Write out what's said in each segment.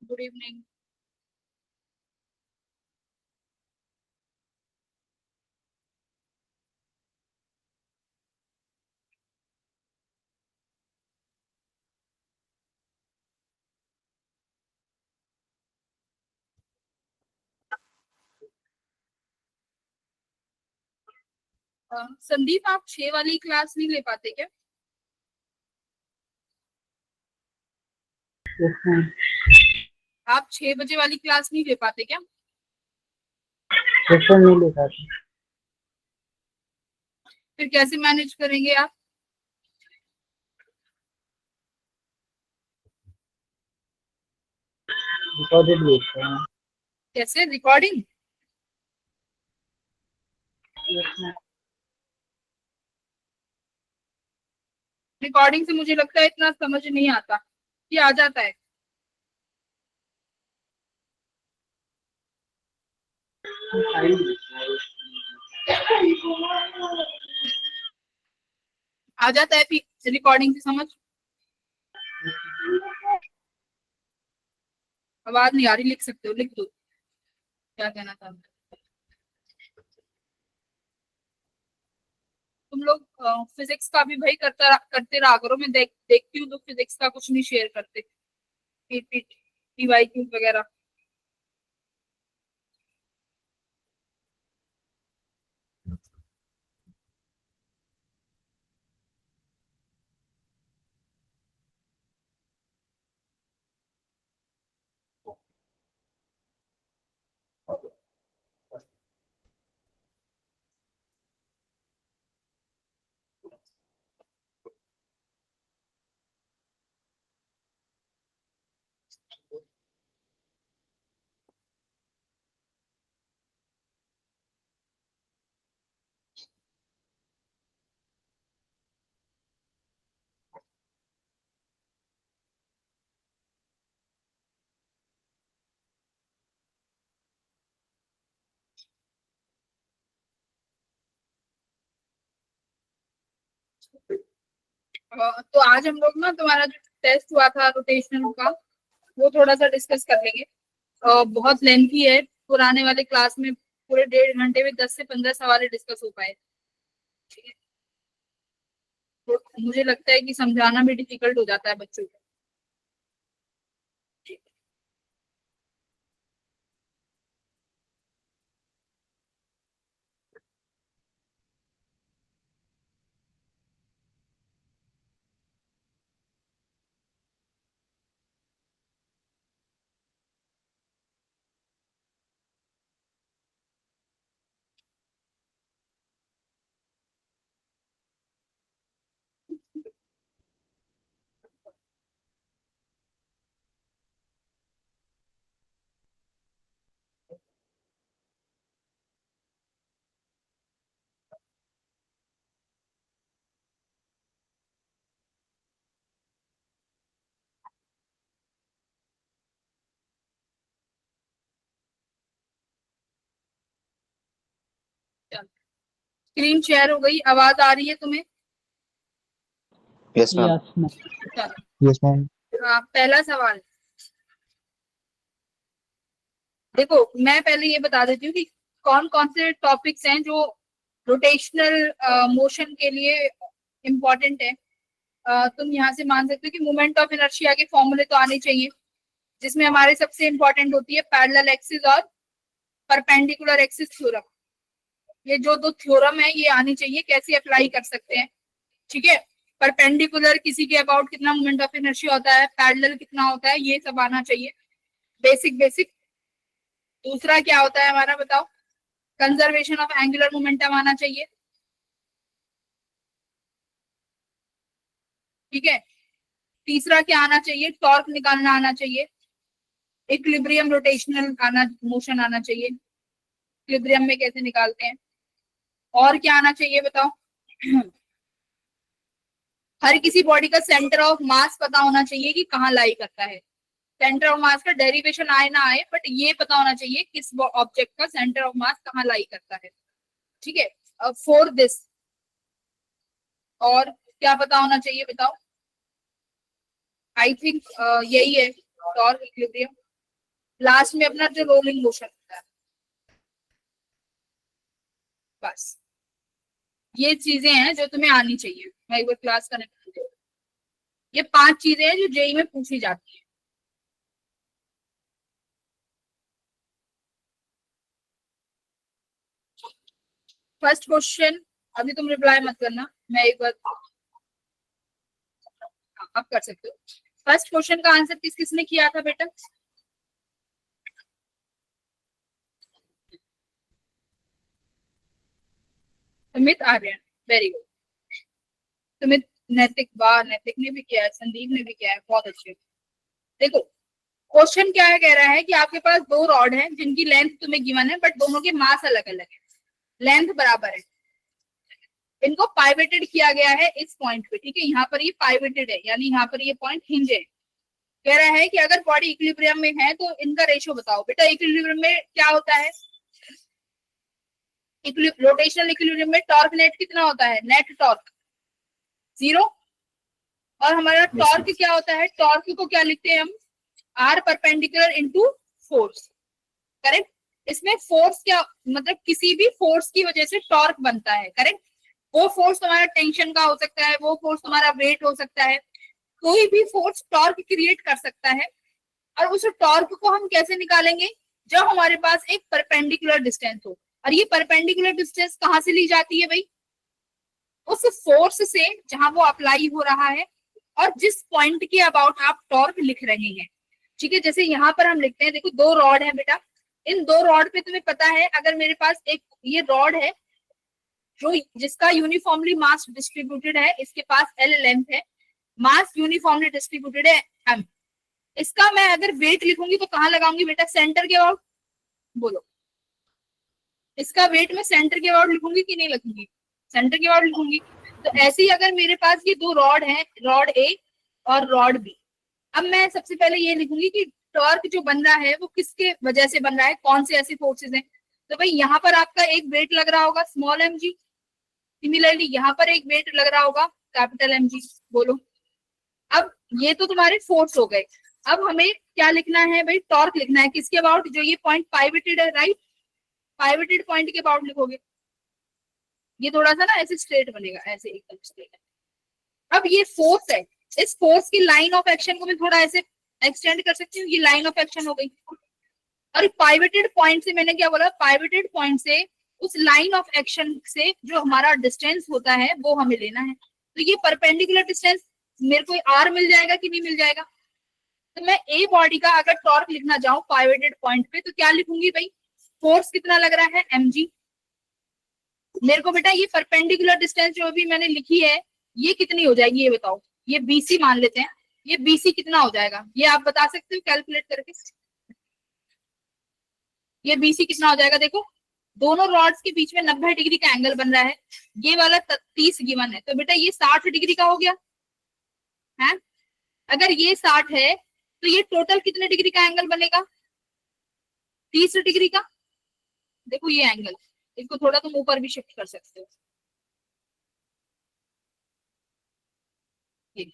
Good evening. Sandeep, आप 6 वाली class नहीं ले पाते क्या? आप 6 बजे वाली क्लास नहीं ले पाते क्या? नहीं ले पाते। फिर कैसे मैनेज करेंगे आप? रिकॉर्डेड देखते हैं। कैसे रिकॉर्डिंग? रिकॉर्डिंग से मुझे लगता है इतना समझ नहीं आता, ये आ जाता है। आ जाता है रिकॉर्डिंग से समझ। आवाज नहीं आ रही, लिख सकते हो, लिख दो क्या कहना था। तुम लोग फिजिक्स का भी भाई करते रहा करो। मैं देखती हूँ तो फिजिक्स का कुछ नहीं शेयर करते, पीवाईक्यू वगैरह। तो आज हम लोग ना तुम्हारा जो टेस्ट हुआ था रोटेशनल का, वो थोड़ा सा डिस्कस कर लेंगे। बहुत लेंथी है, पुराने वाले क्लास में पूरे 1.5 घंटे में 10 से 15 सवाल डिस्कस हो पाए। ठीक है, तो मुझे लगता है कि समझाना भी डिफिकल्ट हो जाता है बच्चों को। स्क्रीन शेयर हो गई, आवाज आ रही है तुम्हें? Yes ma'am. चलो, यस मैम। पहला सवाल देखो। मैं पहले ये बता देती हूँ कि कौन कौन से टॉपिक्स हैं जो रोटेशनल मोशन के लिए इम्पोर्टेंट है। तुम यहाँ से मान सकते हो कि मोमेंट ऑफ इनर्शिया के फॉर्मूले तो आने चाहिए, जिसमें हमारे सबसे इम्पोर्टेंट होती है पैरेलल एक्सिस और परपेंडिकुलर एक्सिस थ्योरम। ये जो दो थ्योरम है ये आनी चाहिए, कैसे अप्लाई कर सकते हैं। ठीक है, परपेंडिकुलर किसी के अबाउट कितना मोमेंट ऑफ इनर्शिया होता है, पैरेलल कितना होता है, ये सब आना चाहिए, बेसिक बेसिक। दूसरा क्या होता है हमारा, बताओ? कंजर्वेशन ऑफ एंगुलर मोमेंटम आना चाहिए। ठीक है, तीसरा क्या आना चाहिए, टॉर्क निकालना आना चाहिए। इक्विलिब्रियम रोटेशनल आना, मोशन आना चाहिए, इक्विलिब्रियम में कैसे निकालते हैं। और क्या आना चाहिए बताओ? हर किसी बॉडी का सेंटर ऑफ मास पता होना चाहिए कि कहाँ लाई करता है। सेंटर ऑफ मास का डेरिवेशन आए ना आए, बट ये पता होना चाहिए किस ऑब्जेक्ट का सेंटर ऑफ मास कहाँ लाई करता है। ठीक है, फॉर दिस और क्या पता होना चाहिए बताओ? आई थिंक यही है, टॉर्क, इक्विलिब्रियम। लास्ट में अपना जो रोलिंग मोशन होता है। बस ये चीजें हैं जो तुम्हें आनी चाहिए। मैं एक बार क्लास कनेक्ट करती हूँ। ये 5 चीजें हैं जो जेई में पूछी जाती है। फर्स्ट क्वेश्चन, अभी तुम रिप्लाई मत करना, मैं एक बार अब कर सकते हो। फर्स्ट क्वेश्चन का आंसर किस किसने किया था बेटा? Sumit Aryan, very good. सुमित, नैतिक, वाह, नैतिक ने भी किया है, संदीप ने भी किया है, बहुत अच्छे। देखो क्वेश्चन क्या है, कह रहा है कि आपके पास 2 रॉड हैं जिनकी लेंथ तुम्हें गिवन है, बट दोनों के मास अलग अलग है, लेंथ बराबर है। इनको पाइवेटेड किया गया है इस पॉइंट पे, ठीक है, यहाँ पर ये पाइवेटेड है, यानी यहाँ पर ये पॉइंट हिंज है। कह रहा है कि अगर बॉडी इक्विलिब्रियम में है तो इनका रेशियो बताओ। बेटा इक्विलिब्रियम में क्या होता है? रोटेशनल इक्विलिब्रियम में टॉर्क नेट कितना होता है? Net torque 0। और हमारा टॉर्क क्या होता है? टॉर्क को क्या लिखते हैं हम? R perpendicular into force, correct. इसमें फोर्स क्या मतलब, किसी भी फोर्स की वजह से टॉर्क बनता है, करेक्ट। वो फोर्स तुम्हारा टेंशन का हो सकता है, वो फोर्स तुम्हारा वेट हो सकता है, कोई भी फोर्स टॉर्क क्रिएट कर सकता है। और उस टॉर्क को हम कैसे निकालेंगे? जब हमारे पास एक परपेंडिकुलर डिस्टेंस हो। और ये परपेंडिकुलर डिस्टेंस कहाँ से ली जाती है भाई? उस फोर्स से जहां वो अप्लाई हो रहा है और जिस पॉइंट के अबाउट आप टॉर्क लिख रहे हैं, ठीक है। जैसे यहाँ पर हम लिखते हैं, देखो 2 रॉड है बेटा, इन 2 रॉड पे तुम्हें पता है, अगर मेरे पास एक ये रॉड है जो जिसका यूनिफॉर्मली मास डिस्ट्रीब्यूटेड है, इसके पास एल लेंथ है, मास यूनिफॉर्मली डिस्ट्रीब्यूटेड है एम। इसका मैं अगर वेट लिखूंगी तो कहाँ लगाऊंगी बेटा? सेंटर के अबाउट। बोलो, इसका वेट मैं सेंटर के अबाउट लिखूंगी कि नहीं लिखूंगी? सेंटर के अबाउट लिखूंगी। तो ऐसे ही अगर मेरे पास ये 2 रॉड है, रॉड ए और रॉड बी, अब मैं सबसे पहले ये लिखूंगी कि टॉर्क जो बन रहा है वो किसके वजह से बन रहा है, कौन से ऐसे फोर्सेस हैं। तो भाई यहाँ पर आपका एक वेट लग रहा होगा स्मॉल एम जी, सिमिलरली यहाँ पर एक वेट लग रहा होगा कैपिटल एम जी। बोलो, अब ये तो तुम्हारे फोर्स हो गए। अब हमें क्या लिखना है भाई? टॉर्क लिखना है किसके अबाउट? जो ये पॉइंट पाइवेटेड है, राइट, पाइवेटेड पॉइंट के अबाउट लिखोगे। ये थोड़ा सा ना ऐसे स्ट्रेट बनेगा, ऐसे एकदम स्ट्रेट। अब ये फोर्स है, इस फोर्स की लाइन ऑफ एक्शन को मैं थोड़ा ऐसे एक्सटेंड कर सकती हूँ, ये लाइन ऑफ एक्शन हो गई। और पाइवेटेड पॉइंट से मैंने क्या बोला? पाइवेटेड पॉइंट से उस लाइन ऑफ एक्शन से जो हमारा डिस्टेंस होता है वो हमें लेना है। तो ये परपेंडिकुलर डिस्टेंस मेरे को आर मिल जाएगा कि नहीं मिल जाएगा? तो मैं ए बॉडी का अगर टॉर्क लिखना चाहूँ पाइवेटेड पॉइंट पे तो क्या लिखूंगी भाई? फोर्स कितना लग रहा है? mg। मेरे को बेटा ये परपेंडिकुलर डिस्टेंस जो भी मैंने लिखी है ये कितनी हो जाएगी ये बताओ? ये बीसी मान लेते हैं, ये बीसी कितना हो जाएगा ये आप बता सकते हो कैलकुलेट करके? ये बीसी कितना हो जाएगा? देखो दोनों रॉड्स के बीच में 90 डिग्री का एंगल बन रहा है, ये वाला 30 गिवन है, तो बेटा ये 60 डिग्री का हो गया है। अगर ये 60 है तो ये टोटल कितने डिग्री का एंगल बनेगा? 30 डिग्री का। देखो ये एंगल, इसको थोड़ा तुम ऊपर भी शिफ्ट कर सकते हो, ये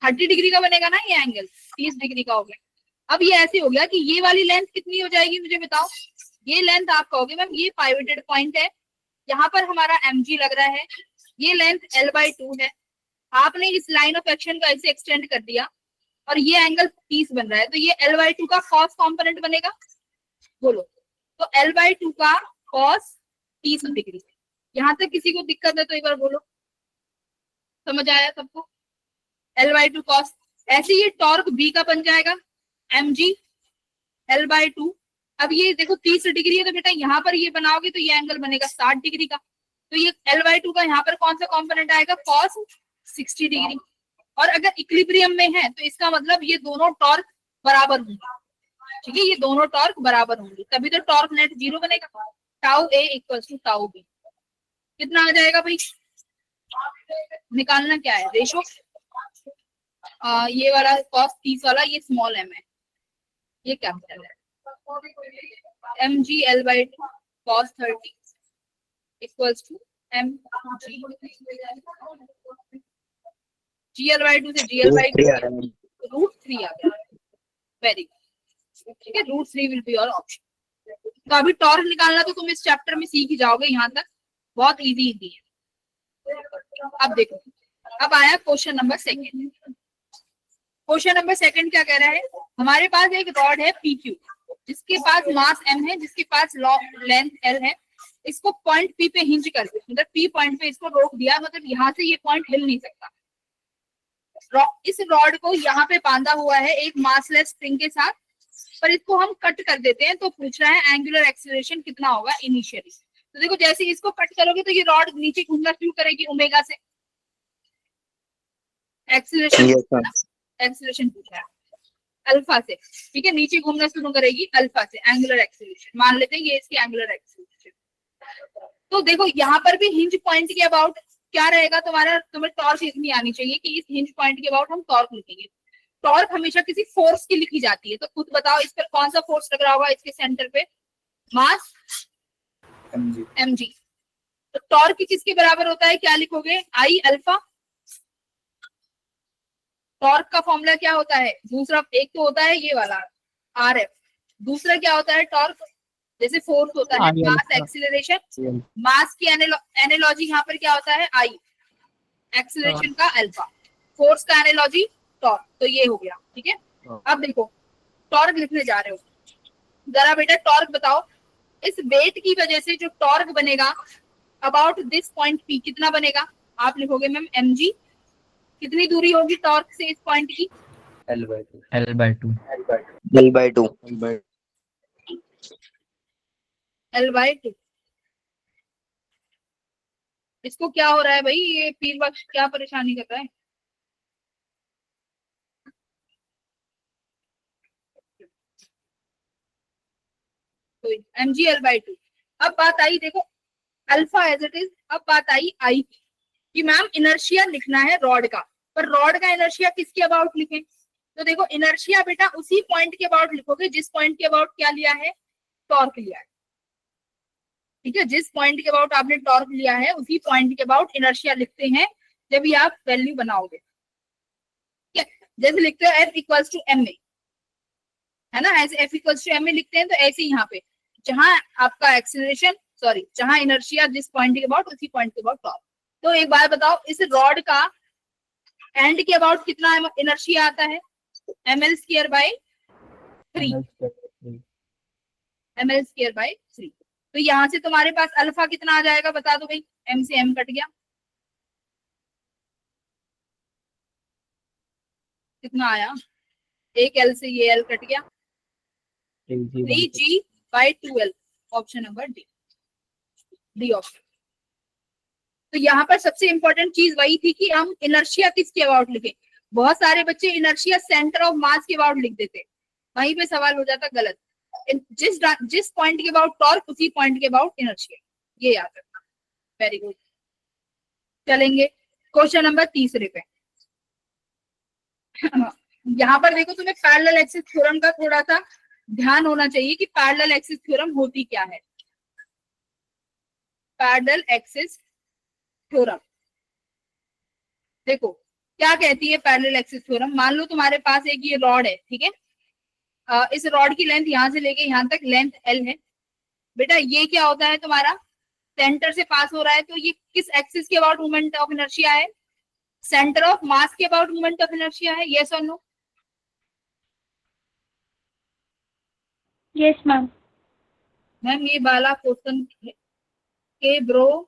30 डिग्री का बनेगा ना ये एंगल, 30 डिग्री का हो गया। अब ये ऐसे हो गया कि ये वाली लेंथ कितनी हो जाएगी मुझे बताओ? ये लेंथ आप कहोगे मैम ये पाइवेटेड पॉइंट है, यहाँ पर हमारा mg लग रहा है, ये लेंथ l/2 है। आपने इस लाइन ऑफ एक्शन को ऐसे एक्सटेंड कर दिया और ये एंगल 30 बन रहा है, तो ये l/2 का कॉस कंपोनेंट बनेगा। बोलो, तो l/2 का कॉस 30 डिग्री। यहाँ तक किसी को दिक्कत है तो एक बार बोलो, समझ आया सबको? l/2 cos. ऐसे ये टॉर्क b का बन जाएगा mg l/2। अब ये देखो 30 डिग्री है तो बेटा यहाँ पर ये बनाओगे तो ये एंगल बनेगा 60 डिग्री का, तो ये l/2 का यहाँ पर कौन सा कंपोनेंट आएगा? Cos 60 degree. और अगर इक्विलिब्रियम में है तो इसका मतलब ये दोनों टॉर्क बराबर होंगे, ठीक है, ये दोनों टॉर्क बराबर होंगे, तभी तो टॉर्क नेट 0 बनेगा। Tau A equal to tau B कितना आ जाएगा भाई? निकालना क्या है? रेशो, ये वाला कॉस 30 वाला ये स्मॉल एम है, ये कैपिटल है, mg l/2 cos 30 equals to mg gl/2 से gl/2 √3 आ गया। वेरी गुड, ठीक है, root 3 will be your option. तो अभी टॉर्क निकालना तो तुम इस चैप्टर में सीख ही जाओगे, यहाँ तक बहुत इजी है। अब देखो, अब आया question number second. Question number second क्या कह रहा है, हमारे पास एक रॉड है PQ जिसके पास मास m है, जिसके पास लेंथ L है। इसको पॉइंट P पे हिंज कर दो, मतलब P पॉइंट पे इसको रोक दिया, मतलब यहाँ से ये पॉइंट हिल नहीं सकता। इस रॉड को यहाँ पे बांधा हुआ है एक मासलेस स्प्रिंग के साथ, पर इसको हम कट कर देते हैं। तो पूछ रहा है एंगुलर एक्सीलरेशन कितना होगा इनिशियली। तो देखो, जैसे इसको कट करोगे तो ये रॉड नीचे घूमना शुरू करेगी ओमेगा से। एक्सीलरेशन एक्सीलरेशन पूछ रहा है अल्फा से, ठीक है, नीचे घूमना शुरू करेगी अल्फा से, एंगुलर एक्सीलरेशन मान लेते हैं ये इसकी एंगुलर एक्सीलरेशन। तो देखो यहाँ पर भी हिंज पॉइंट के अबाउट क्या रहेगा तुम्हारा, तुम्हें टॉर्क लिखनी आनी चाहिए कि इस हिंज पॉइंट के अबाउट हम टॉर्क लिखेंगे। टॉर्क हमेशा किसी फोर्स की लिखी जाती है, तो खुद बताओ इस पर कौन सा फोर्स लग रहा होगा इसके सेंटर पे, मास mg। तो टॉर्क किसके बराबर होता है, क्या लिखोगे, आई अल्फा। टॉर्क का फॉर्मूला क्या होता है, दूसरा एक तो होता है ये वाला RF, दूसरा क्या होता है टॉर्क, जैसे फोर्स होता है मास एक्सीलरेशन, मास की एनालॉजी यहाँ पर क्या होता है आई, एक्सीलरेशन का अल्फा, फोर्स का एनालॉजी टॉर्क। तो ये हो गया, ठीक है। अब देखो टॉर्क लिखने जा रहे हो, जरा बेटा टॉर्क बताओ, इस वेट की वजह से जो टॉर्क बनेगा अबाउट दिस पॉइंट P कितना बनेगा। आप लिखोगे मैम mg, कितनी दूरी होगी टॉर्क से इस पॉइंट की, L/2। इसको क्या हो रहा है भाई, ये पीर बख्श क्या परेशानी कर रहा है। तो mg L/2। अब बात आई देखो अल्फा एज इट इज, अब बात आई आई कि मैम इनर्शिया लिखना है रॉड का, पर रॉड का इनर्शिया किसके अबाउट लिखें। तो देखो इनर्शिया बेटा उसी पॉइंट के अबाउट लिखोगे जिस पॉइंट के अबाउट क्या लिया है, टॉर्क लिया है, ठीक है। जिस पॉइंट के अबाउट आपने टॉर्क लिया है उसी पॉइंट के अबाउट इनर्शिया लिखते हैं जब भी आप वैल्यू बनाओगे, ठीक है। जैसे लिखते हो F इक्वल्स टू ma, है ना, ऐसे F इक्वल्स टू ma लिखते हैं। तो ऐसे यहाँ पे जहां आपका एक्सीलरेशन, सॉरी जहां इनर्शिया जिस पॉइंट के अबाउट उसी पॉइंट के अबाउट टॉर्क। तो एक बार बताओ इस रॉड का एंड के अबाउट कितना इनर्शिया आता है, ml²/3, ml²/3। तो यहाँ से तुम्हारे पास अल्फा कितना आ जाएगा बता दो भाई, m से m कट गया, कितना आया, एक L से ये L कट गया, 3g/2L, option number D option. तो यहाँ पर सबसे इंपॉर्टेंट चीज वही थी कि हम इनर्शिया किसके अबाउट लिखें। बहुत सारे बच्चे इनर्शिया सेंटर ऑफ मास के अबाउट लिख देते, वहीं पे सवाल हो जाता गलत। जिस पॉइंट के अबाउट टॉर्क उसी पॉइंट के अबाउट इनर्शिया, ये याद रखना। वेरी गुड, चलेंगे क्वेश्चन नंबर तीसरे पे। यहाँ पर देखो तुम्हें पैरेलल एक्सिस थ्योरम का थोड़ा सा ध्यान होना चाहिए कि पैरेलल एक्सिस थ्योरम होती क्या है। पैरेलल एक्सिस थ्योरम देखो क्या कहती है पैरेलल एक्सिस थ्योरम। मान लो तुम्हारे पास एक ये रॉड है, ठीक है, इस रॉड की लेंथ यहाँ से लेके यहाँ तक लेंथ L है। बेटा ये क्या होता है तुम्हारा, सेंटर से पास हो रहा है, तो ये किस एक्सिस के अबाउट मोमेंट ऑफ इनर्शिया है, सेंटर ऑफ मास के अबाउट मोमेंट ऑफ इनर्शिया है, यस और नो। Yes ma'am. मैम ये वाला क्वेश्चन के ब्रो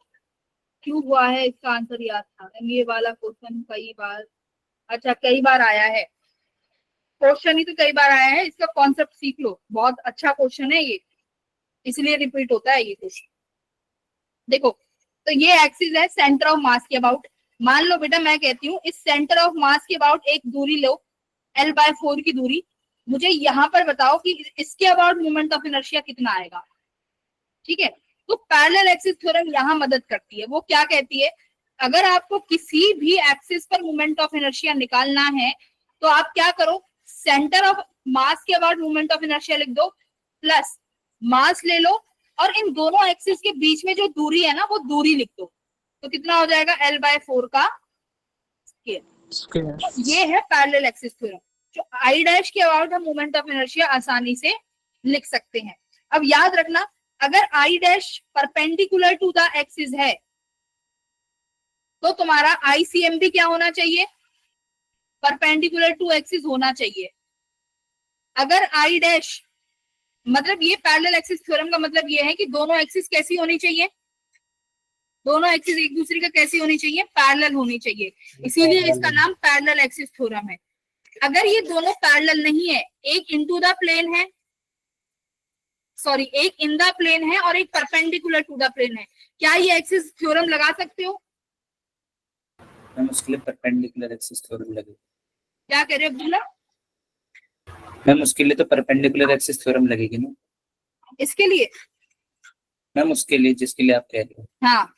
क्यों हुआ है, इसका आंसर याद था मैम, ये वाला क्वेश्चन कई बार, अच्छा कई बार आया है, क्वेश्चन ही तो कई बार आया है, इसका कॉन्सेप्ट सीख लो, बहुत अच्छा क्वेश्चन है ये, इसलिए रिपीट होता है ये क्वेश्चन। देखो तो ये एक्सिस है सेंटर ऑफ मास के अबाउट। मान लो बेटा मैं कहती हूँ इस सेंटर ऑफ मास के अबाउट एक दूरी लो, L/4 की दूरी, मुझे यहाँ पर बताओ कि इसके अबाउट मोमेंट ऑफ इनर्शिया कितना आएगा, ठीक है। तो पैरेलल एक्सिस थ्योरम यहाँ मदद करती है। वो क्या कहती है, अगर आपको किसी भी एक्सिस पर मोमेंट ऑफ इनर्शिया निकालना है तो आप क्या करो, सेंटर ऑफ मास के अबाउट मोमेंट ऑफ इनर्शिया लिख दो, प्लस मास ले लो और इन दोनों एक्सिस के बीच में जो दूरी है ना वो दूरी लिख दो। तो कितना हो जाएगा, L/4 का स्क्वायर। ये है पैरेलल एक्सिस थ्योरम। जो आई डैश के अबाउट हम मोमेंट ऑफ इनर्शिया आसानी से लिख सकते हैं। अब याद रखना, अगर I dash perpendicular to the axis है तो तुम्हारा आईसीएम भी क्या होना चाहिए, परपेंडिकुलर टू एक्सिस होना चाहिए। अगर आई डैश, मतलब ये पैरेलल एक्सिस थ्योरम का मतलब ये है कि दोनों एक्सिस कैसी होनी चाहिए, दोनों एक्सिस एक दूसरे का कैसी होनी चाहिए, पैरेलल होनी चाहिए, इसीलिए इसका नाम पैरेलल एक्सिस थ्योरम है। अगर ये दोनों पैरेलल नहीं है, एक इनटू द प्लेन है, सॉरी एक इन द प्लेन है और एक परपेंडिकुलर टू द प्लेन है, क्या ये एक्सिस थ्योरम लगा सकते हो? मैम उसके लिए परपेंडिकुलर एक्सिस थ्योरम लगेगी। क्या कह रहे हो अब्दुल्ला? मैम उसके लिए तो परपेंडिकुलर एक्सिस थ्योरम लगेगी ना। इसके लिए? मैम उसके लिए जिसके लिए आप कह रहे हो। हाँ,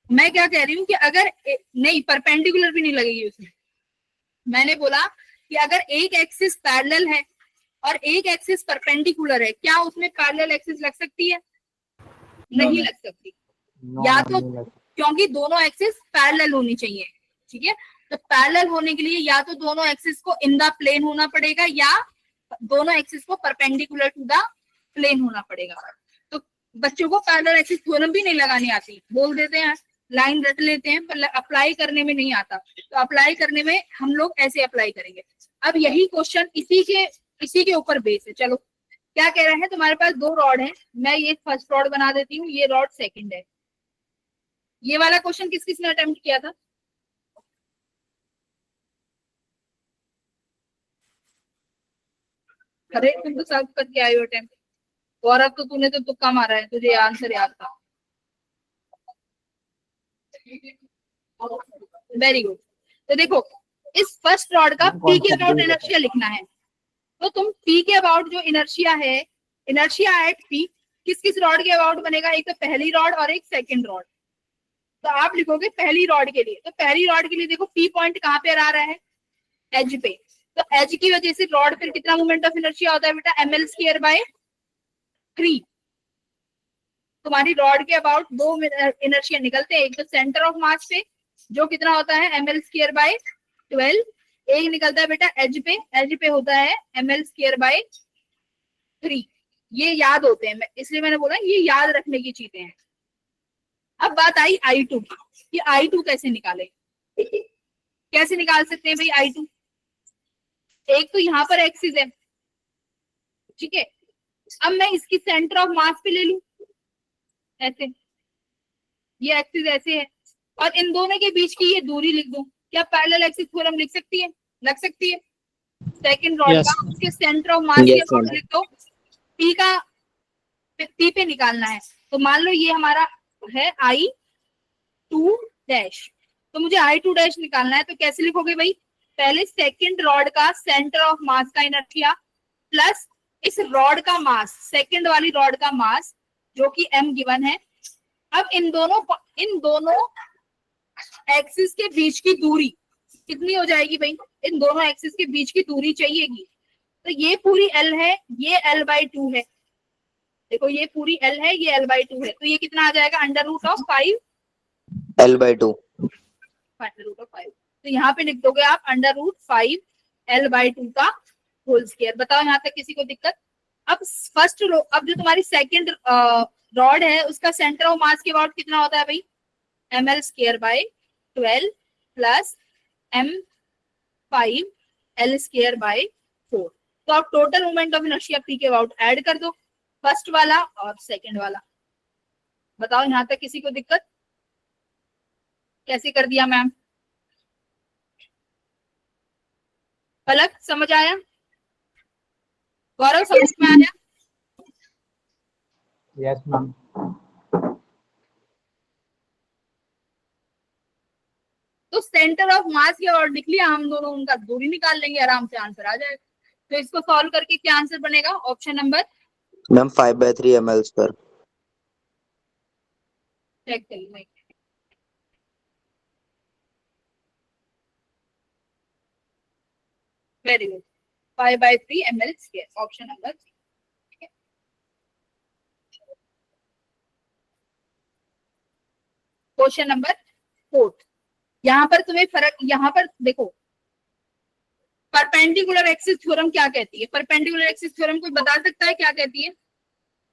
मैं क्या कह रही हूँ कि अगर नहीं, परपेंडिकुलर भी नहीं लगेगी उसमें। मैंने बोला कि अगर एक एक्सिस पैरेलल है और एक एक्सिस परपेंडिकुलर है, क्या उसमें पैरेलल एक्सिस लग सकती है? नहीं लग सकती। या तो क्योंकि दोनों एक्सिस पैरेलल होनी चाहिए, ठीक है, तो पैरेलल होने के लिए या तो दोनों एक्सिस को इन द प्लेन होना पड़ेगा या दोनों एक्सिस को परपेंडिकुलर टू द प्लेन होना पड़ेगा। तो बच्चों को पैरेलल एक्सिस थ्योरम भी नहीं लगानी आती, बोल देते हैं, लाइन रट लेते हैं, पर अप्लाई करने में नहीं आता। तो अप्लाई करने में हम लोग ऐसे अप्लाई करेंगे। अब यही क्वेश्चन इसी के ऊपर बेस है। चलो क्या कह रहे हैं, तुम्हारे पास दो रॉड है, मैं ये फर्स्ट रॉड बना देती हूँ, ये रॉड सेकंड है। ये वाला क्वेश्चन किस किस ने अटेम्प्ट किया था? अरे तुम तो सब करके आए हो अटेम्प्ट। गौरव तो तूने तो तुक्का मारा है, तुझे आंसर याद था। Very good. तो देखो, इस फर्स्ट रॉड का पी के अबाउट इनर्शिया लिखना है, तो तुम पी के अबाउट जो इनर्शिया है, इनर्शिया एट पी किस किस रॉड के अबाउट बनेगा, एक तो पहली रॉड और एक सेकंड रॉड। तो आप लिखोगे पहली रॉड के लिए, तो पहली रॉड के लिए देखो पी पॉइंट कहाँ पे आ रहा है, एज पे, तो एज की वजह से रॉड फिर कितना मोमेंट ऑफ इनर्शिया होता है बेटा, ml स्क्वायर बाय 3। तुम्हारी रॉड के अबाउट दो इनर्शिया निकलते हैं, एक तो सेंटर ऑफ मास पे जो कितना होता है ml स्क्वायर बाय 12, एक निकलता है बेटा एज पे होता है ml स्क्वायर बाय 3। ये याद होते हैं, इसलिए मैंने बोला ये याद रखने की चीजें हैं। अब बात आई I2 की, कि I2 कैसे निकाले, कैसे निकाल सकते हैं भाई I2? एक तो यहाँ पर एक्सिस है, ठीक है, अब मैं इसकी सेंटर ऑफ मास पे ले लू, ऐसे, ये एक्सिस ऐसे है, और इन दोनों के बीच की ये दूरी लिख दूं, क्या पैरेलल एक्सिस थ्योरम लिख सकती है? लग सकती है। सेकंड रॉड का उसके सेंटर ऑफ मास के अबाउट लिख दो, पी का पी पे निकालना है, तो मान लो ये हमारा है I2 डैश, तो मुझे I2 डैश निकालना है, तो कैसे लिखोगे भाई, पहले सेकंड रॉड का सेंटर ऑफ मास का इनर्शिया प्लस इस रॉड का मास, सेकंड वाली रॉड का मास जो कि m गिवन है। अब इन दोनों एक्सिस के बीच की दूरी कितनी हो जाएगी भाई, इन दोनों एक्सिस के बीच की दूरी चाहिएगी, तो ये पूरी L है, ये L/2 है, देखो ये पूरी L है, ये L/2 है, तो ये कितना आ जाएगा, √5 L/2। √5। तो यहाँ पे लिख दोगे आप √5 L/2 का होल स्क्वायर। बताओ यहाँ तक किसी को दिक्कत? अब फर्स्ट अब जो तुम्हारी सेकंड रॉड है उसका सेंटर ऑफ मास के अबाउट कितना होता है भाई, ml square by 12 plus m5 L square by 4। तो आप total moment of inertia P के अबाउट ऐड कर दो, फर्स्ट वाला और सेकंड वाला। बताओ यहाँ तक किसी को दिक्कत? कैसे कर दिया मैम? पलक समझ आया? गौरव समझ में आया? Yes ma'am. तो सेंटर ऑफ मास के और लिख लिया हम दोनों, उनका दूरी निकाल लेंगे, आराम से आंसर आ जाएगा। तो इसको सॉल्व करके क्या आंसर बनेगा, option number ma'am 5/3 ml square. Check करिए। Very good, 5/3 ml square, option number 3। Question number 4, यहाँ पर तुम्हें फर्क, यहाँ पर देखो परपेंडिकुलर एक्सिस थ्योरम क्या कहती है? परपेंडिकुलर एक्सिस थ्योरम कोई बता सकता है क्या कहती है?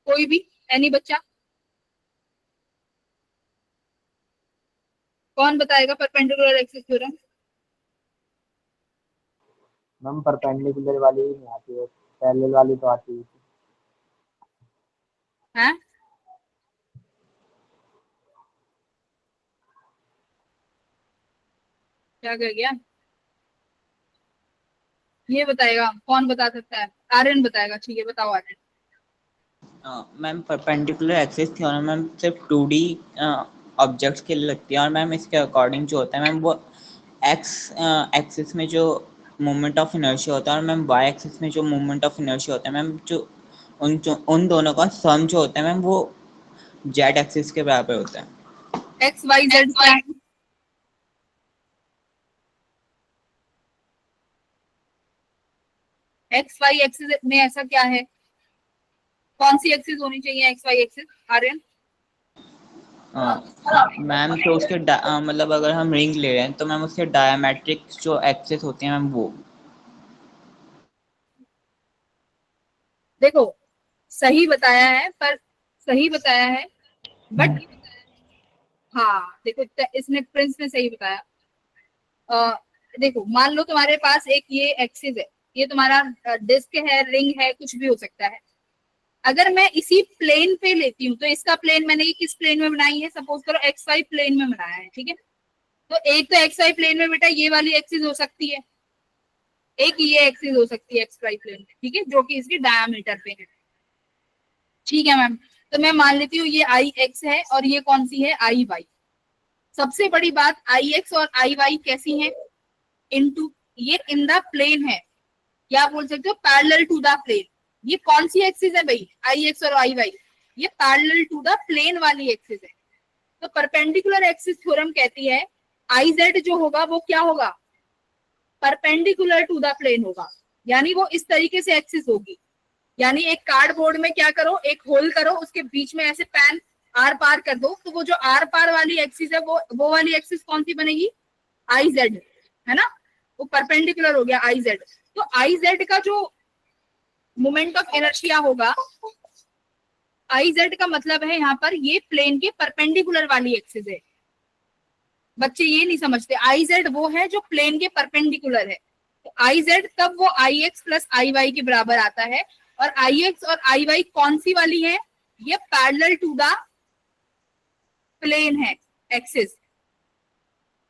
कोई भी, एनी बच्चा, कौन बताएगा perpendicular axis theorem? Ma'am perpendicular वाली ही नहीं आती है, पैरेलल वाली तो आती है। हैं? क्या कह गया? ये बताएगा, कौन बता सकता है? आर्यन बताएगा, ठीक है बताओ Aryan. Ma'am perpendicular axis theorem ma'am सिर्फ 2D ऑब्जेक्ट्स के लिए लगती है, और मैम इसके अकॉर्डिंग जो होता है मैम वो एक्स एक्सिस में जो मोमेंट ऑफ इनर्शिया होता है और मैम वाई एक्सिस में जो मोमेंट ऑफ इनर्शिया होता है मैम जो उन दोनों का सम जो होता है मैम वो जेड एक्सिस के बराबर होता है। एक्स वाई जेड क्या है? एक्स वाई एक्सिस में ऐसा क्या है? कौन सी एक्सिस होनी चाहिए X Y axis? Aryan? Ma'am तो उसके मतलब अगर हम रिंग ले रहे हैं तो मैम उसके डायमेट्रिक जो एक्सिस होते हैं मैम वो। देखो सही बताया है, पर सही बताया है बट हाँ देखो इसने प्रिंस ने सही बताया। देखो मान लो तुम्हारे पास एक ये एक्सिस है, ये तुम्हारा डिस्क है, रिंग है, कुछ भी हो सकता है। अगर मैं इसी प्लेन पे लेती हूँ तो इसका प्लेन मैंने ये किस प्लेन में बनाई है? सपोज करो एक्स वाई प्लेन में बनाया है, ठीक है। तो एक तो एक्स वाई प्लेन में बेटा ये वाली एक्सिस हो सकती है, एक ये एक्सिस हो सकती है एक्स वाई प्लेन में, ठीक है, जो कि इसके डायमीटर पे है, ठीक है मैम। तो मैं मान लेती हूँ ये आई एक्स है और ये कौन सी है? आई वाई। सबसे बड़ी बात, आई एक्स और आई वाई कैसी है? इनटू, ये इन द प्लेन है, या बोल सकते हो पैरेलल टू द प्लेन। ये कौन सी एक्सिस है भाई? आई एक्स और आई वाई, ये पैरेलल टू द प्लेन वाली एक्सिस है। तो परपेंडिकुलर एक्सिस थ्योरम कहती है आई जेड जो होगा वो क्या होगा? परपेंडिकुलर टू द प्लेन होगा, यानी वो इस तरीके से एक्सिस होगी। यानी एक कार्डबोर्ड में क्या करो, एक होल करो, उसके बीच में ऐसे पैन आर पार कर दो, तो वो जो आर पार वाली एक्सिस है वो वाली एक्सिस कौन सी बनेगी? आई जेड, है ना, वो परपेंडिकुलर हो गया आई जेड। तो आई जेड का जो मोमेंट ऑफ इनर्शिया होगा, आई जेड का मतलब है यहाँ पर ये प्लेन के परपेंडिकुलर वाली एक्सिस है। बच्चे ये नहीं समझते, आई जेड वो है जो प्लेन के परपेंडिकुलर है। तो आई जेड तब वो आई एक्स प्लस आई वाई के बराबर आता है, और आई एक्स और आई वाई कौन सी वाली है? ये पैरेलल टू द प्लेन है एक्सिस,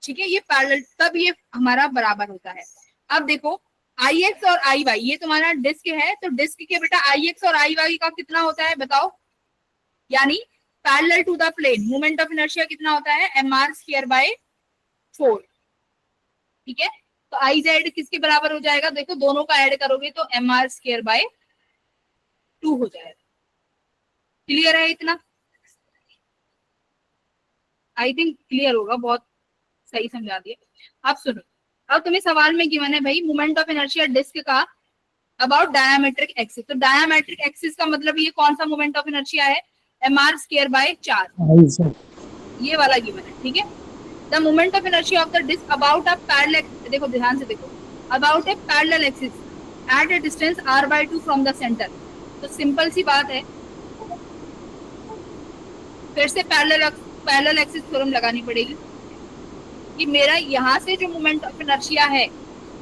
ठीक है, ये पैरेलल, तब ये हमारा बराबर होता है। अब देखो आई एक्स और आई वाई, ये तुम्हारा डिस्क है, तो डिस्क के बेटा आई एक्स और आई वाई का कितना होता है बताओ? यानी parallel to the plane moment of inertia कितना होता है? mr²/4, ठीक है। तो आई जेड किसके बराबर हो जाएगा? देखो दोनों का ऐड करोगे तो mr²/2 हो जाएगा। क्लियर है इतना? आई थिंक क्लियर होगा, बहुत सही समझा दिया। अब सुनो, अब तुम्हें सवाल में गिवन है भाई मोमेंट ऑफ इनर्शिया डिस्क का अबाउट डायमेट्रिक एक्सिस। तो डायमेट्रिक एक्सिस का मतलब ये कौन सा मोमेंट ऑफ इनर्शिया है? mr²/4, ये वाला गिवन है, ठीक है। The moment of inertia of the disc about a parallel, देखो ध्यान से देखो, about a parallel axis at a distance r/2 from the centre. तो सिंपल सी बात है, फिर से पैरेलल एक्सिस थ्योरम लगानी पड़ेगी कि मेरा यहाँ से जो मोमेंट ऑफ इनर्शिया है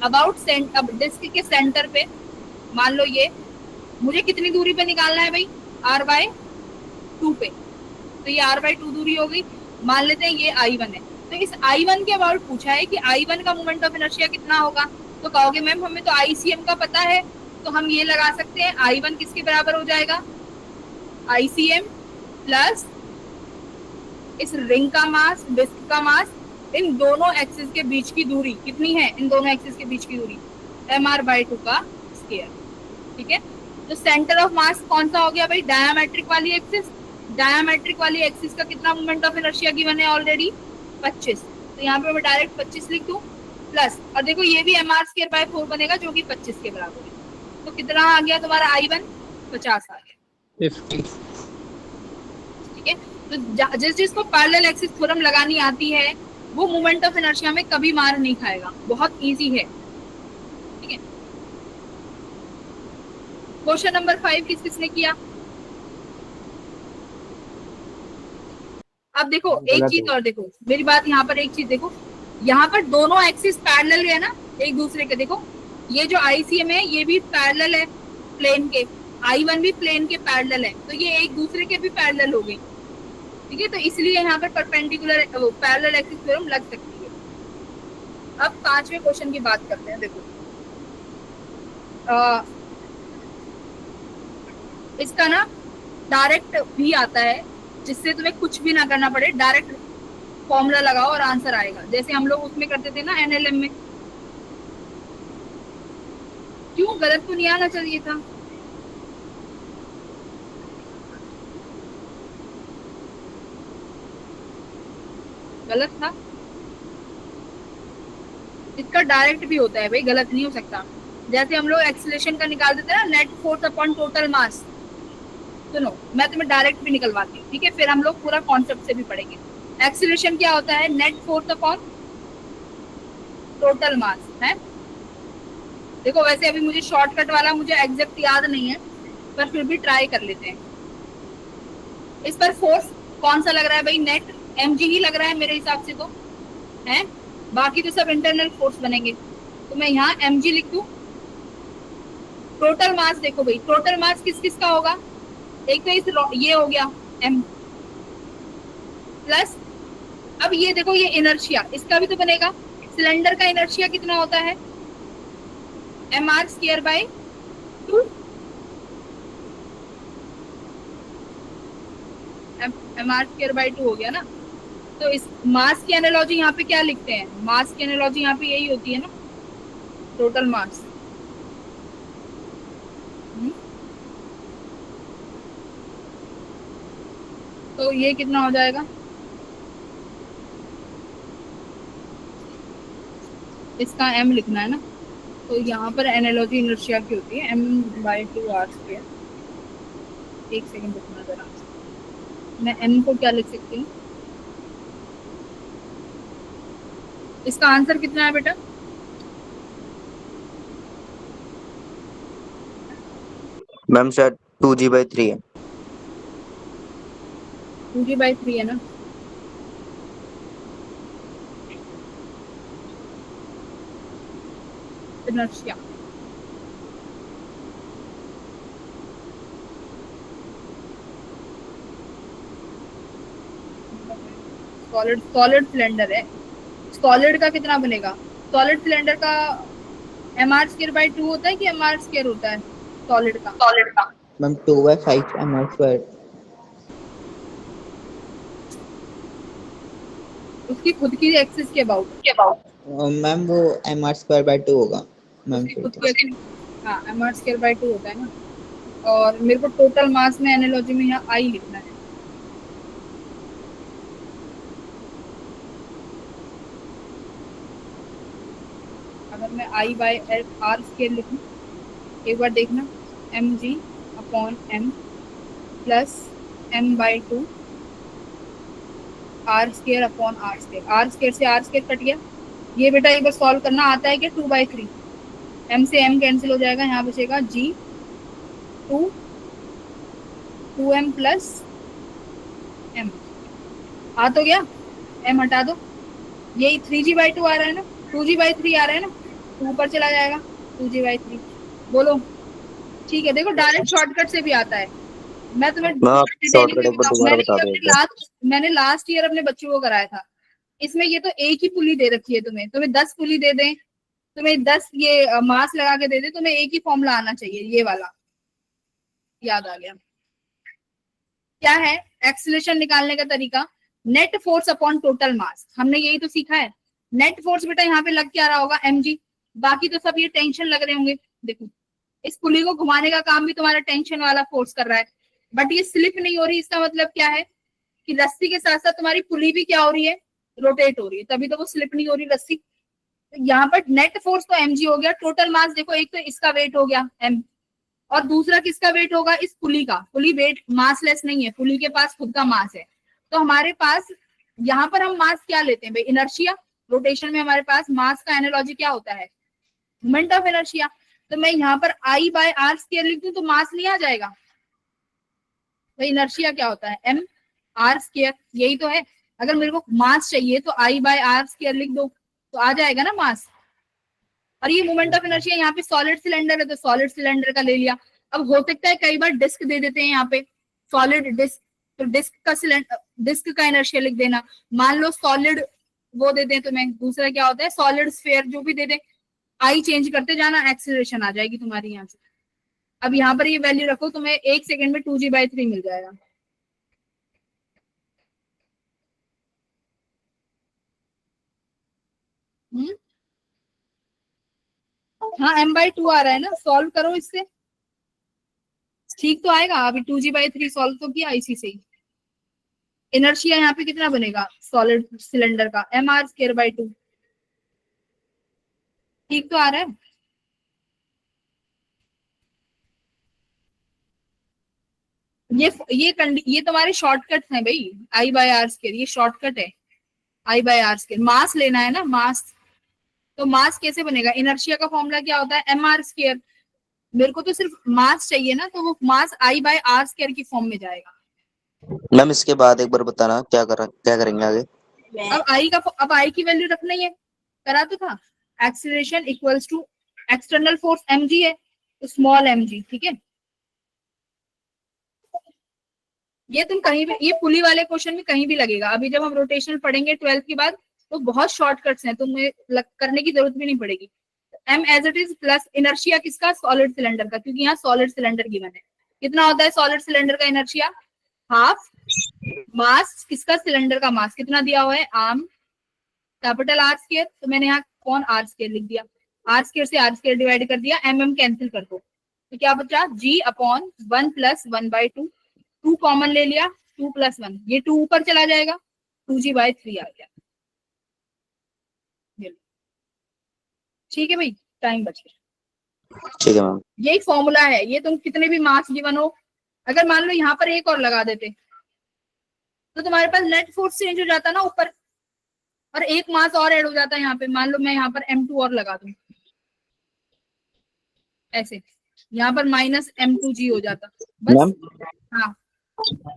अबाउट डिस्क के सेंटर पे, मान लो ये मुझे कितनी दूरी पे निकालना है भाई? r/2 पे, तो ये r/2 दूरी हो गई। मान लेते हैं ये I1 है, तो इस I1 के अबाउट पूछा है कि I1 का मोमेंट ऑफ इनर्शिया कितना होगा? तो कहोगे मैम हमें तो ICM का पता है, तो हम ये लगा सकते हैं I1 किसके बराबर हो जाएगा? ICM प्लस इस रिंग का मास, डिस्क का मास, इन दोनों एक्सिस के बीच की दूरी कितनी है? इन दोनों एक्सिस के बीच की दूरी mr/2 का स्क्वायर, ठीक है। तो सेंटर ऑफ मास कौन सा हो गया भाई? डायमेट्रिक वाली एक्सिस। डायमेट्रिक वाली एक्सिस का कितना मोमेंट ऑफ इनर्शिया गिवन है ऑलरेडी? 25। तो यहाँ पे मैं डायरेक्ट 25 लिख दूं, प्लस, और देखो ये भी mr²/4 बनेगा जो कि 25 के बराबर है। तो कितना आ गया तुम्हारा I1? 50 आ गया, 50। ठीक है। तो जिसको पैरेलल एक्सिस थ्योरम लगानी आती है वो मोमेंट ऑफ इनर्शिया में कभी मार नहीं खाएगा, बहुत इजी है, ठीक है। क्वेश्चन नंबर 5 किस किसने किया? अब देखो एक गलत चीज है। और देखो, मेरी बात यहाँ पर एक चीज देखो, यहाँ पर दोनों एक्सिस पैरेलल है ना एक दूसरे के। देखो ये जो ICM है ये भी पैरेलल है प्लेन के, I1 भी प्लेन के पैरेलल है, तो ये एक दूसरे के भी पैरेलल हो गई। ठीक है, तो इसलिए यहाँ पर परपेंडिकुलर पैरेलल एक्सिस थ्योरम लग सकती है। अब 5वें क्वेश्चन की बात करते हैं। देखो इसका ना डायरेक्ट भी आता है, जिससे तुम्हें कुछ भी ना करना पड़े, डायरेक्ट फॉर्मूला लगाओ और आंसर आएगा, जैसे हम लोग उसमें करते थे ना NLM में। क्यों गलत तो नहीं आना चाहिए था? गलत था। इसका डायरेक्ट भी होता है भाई, गलत नहीं हो सकता। जैसे हम लोग एक्सीलरेशन का निकाल देते हैं ना, net force upon total mass. सुनो मैं तुम्हें डायरेक्ट भी निकलवाती हूँ, ठीक है, फिर हम लोग पूरा कॉन्सेप्ट से भी पढ़ेंगे। एक्सीलरेशन क्या होता है? Net force upon total mass है। देखो वैसे अभी मुझे शॉर्टकट वाला मुझे एग्जैक्ट याद नहीं है, पर फिर भी ट्राई कर लेते हैं। इस पर फोर्स कौन सा लग रहा है भाई? नेट mg ही लग रहा है मेरे हिसाब से तो, है, बाकी तो सब इंटरनल फोर्स बनेंगे। तो मैं यहाँ mg लिख दूं। टोटल मास देखो भाई, टोटल मास किस किस का होगा? एक तो इस ये हो गया m प्लस, अब ये देखो ये इनर्शिया, इसका भी तो बनेगा। सिलेंडर का इनर्शिया कितना होता है? mr²/2 mr²/2 हो गया ना। तो इस मास की एनालॉजी यहाँ पे क्या लिखते हैं? मास की एनालॉजी यहाँ पे यही होती है ना, टोटल मास। तो ये कितना हो जाएगा? इसका m लिखना है ना, तो यहाँ पर एनालॉजी इनर्शिया की होती है m/2r²। एक सेकंड रुकना जरा, मैं m को क्या लिख सकती हूँ? इसका आंसर कितना है बेटा? मैम शायद 2g/3 है। 2g/3 है ना। इनर्शिया सॉलिड सिलेंडर है। सॉलिड का कितना बनेगा? सॉलिड सिलेंडर का mr²/2 होता है कि mr² होता है सॉलिड का? Ma'am 2/5 mr²। उसकी खुद की एक्सिस के अबाउट मैम वो mr²/2 होगा मैम। उसकी खुद की, हाँ mr²/2 होता है ना। और मेरे को टोटल मास में एनालॉजी में यहाँ I लिखना है। अगर मैं I/r² लिखूं, एक बार देखना, mg/m plus m/2 r²/r²। r² से r² कट गया। ये बेटा एक बार सॉल्व करना आता है क्या? 2/3 m से m कैंसिल हो जाएगा, यहाँ बचेगा g 2m प्लस m। आ तो गया, m हटा दो, यही 3g/2 आ रहा है ना, 2g/3 आ रहा है ना, तो ऊपर चला जाएगा 2g/3। बोलो ठीक है। देखो डायरेक्ट शॉर्टकट से भी आता है। मैं तुम्हें शॉर्टकट एक बार दोबारा बता दो। मैंने लास्ट ईयर अपने बच्चों को कराया था। इसमें ये तो एक ही पुली दे रखी है, तुम्हें 10 पुली दे दें, तुम्हें 10 ये मास लगा के दे दे, तुम्हें एक ही फॉर्मूला आना चाहिए, ये वाला याद आ गया। क्या है एक्सीलरेशन निकालने का तरीका? Net force upon total mass. हमने यही तो सीखा है। नेट फोर्स बेटा यहाँ पे लग क्या रहा होगा? mg। बाकी तो सब ये टेंशन लग रहे होंगे। देखो इस पुली को घुमाने का काम भी तुम्हारा टेंशन वाला फोर्स कर रहा है, बट ये स्लिप नहीं हो रही। इसका मतलब क्या है कि रस्सी के साथ साथ तुम्हारी पुली भी क्या हो रही है? रोटेट हो रही है, तभी तो वो स्लिप नहीं हो रही रस्सी। यहाँ पर नेट फोर्स तो mg हो गया। टोटल मास देखो, एक तो इसका वेट हो गया m, और दूसरा किसका वेट होगा? इस पुली का। पुली वेट मासलेस नहीं है, पुली के पास खुद का मास है। तो हमारे पास यहाँ पर हम मास क्या लेते हैं भाई? इनर्शिया। रोटेशन में हमारे पास मास का एनालॉजी क्या होता है? Moment of inertia. तो मैं यहाँ पर I बाय आर स्क्वायर लिख दूं तो मास नहीं आ जाएगा? तो इनर्शिया क्या होता है? m r स्क्वायर, यही तो है। अगर मेरे को मास चाहिए तो I बाय आर स्क्वायर लिख दो तो आ जाएगा ना मास। और ये मोमेंट ऑफ इनर्शिया यहाँ पे सॉलिड सिलेंडर है तो सॉलिड सिलेंडर का ले लिया। अब हो सकता है कई बार डिस्क दे देते हैं यहाँ पे, सॉलिड डिस्क, तो डिस्क का इनर्शिया लिख देना। मान लो सॉलिड वो दे दें तुम्हें, दूसरा क्या होता है सॉलिड स्फीयर, जो भी दे दे, आई चेंज करते जाना, एक्सीलरेशन आ जाएगी तुम्हारी यहाँ से। अब यहाँ पर ये वैल्यू रखो, तुम्हें 1 सेकंड में 2g/3 मिल जाएगा। हाँ m/2 आ रहा है ना, सॉल्व करो इससे, ठीक तो आएगा। अभी 2g/3 सॉल्व तो किया इसी से ही। इनर्शिया यहाँ पे कितना बनेगा सॉलिड सिलेंडर का? mr²/2, ठीक तो आ रहा है। ये तुम्हारे शॉर्टकट हैं भाई, I बाय आर स्क्वायर, ये शॉर्टकट है। I बाय आर स्क्वायर, मास लेना है ना, मास। तो मास कैसे बनेगा? इनर्शिया का फॉर्मूला क्या होता है? mr²। मेरे को तो सिर्फ मास चाहिए ना, तो वो मास I बाय आर स्क्वायर की फॉर्म में जाएगा। मैम इसके बाद एक बार बताना क्या करेंगे आगे? अब I की वैल्यू रखना ही है, करा तो था। Acceleration equals to external force mg है, तो स्मॉल mg, ठीक है। ये तुम कहीं भी, ये पुली वाले क्वेश्चन में कहीं भी लगेगा। अभी जब हम रोटेशनल पढ़ेंगे 12th के बाद, तो बहुत शॉर्टकट्स हैं, तुम्हें करने की जरूरत भी नहीं पड़ेगी। m as it is plus inertia किसका? सॉलिड सिलेंडर का, क्योंकि यहाँ सॉलिड सिलेंडर गिवन है। कितना होता है सॉलिड सिलेंडर का इनर्शिया? हाफ मास किसका? सिलेंडर का मास कितना दिया हुआ है? आर्म कैपिटल R स्क्वायर, तो मैंने यहाँ कौन R स्क्वायर लिख दिया, R स्क्वायर से R स्क्वायर डिवाइड कर दिया, mm कैंसिल कर दो, तो क्या बचा? g/1 + 1/2, 2 कॉमन ले लिया, 2 + 1, ये 2 ऊपर चला जाएगा, 2g/3 आ गया। ठीक है भाई, टाइम बच गया। ठीक है मैम। यही फॉर्मूला है, ये तुम कितने भी मास गिवन हो, अगर मान लो यहाँ पर एक और लगा देते तो तुम्हारे पास नेट फोर्स चेंज हो जाता ना ऊपर, और एक मास और ऐड हो जाता है यहाँ पे। मान लो मैं यहाँ पर m2 और लगा दूं ऐसे, यहाँ पर -m2g हो जाता बस। मैम हाँ,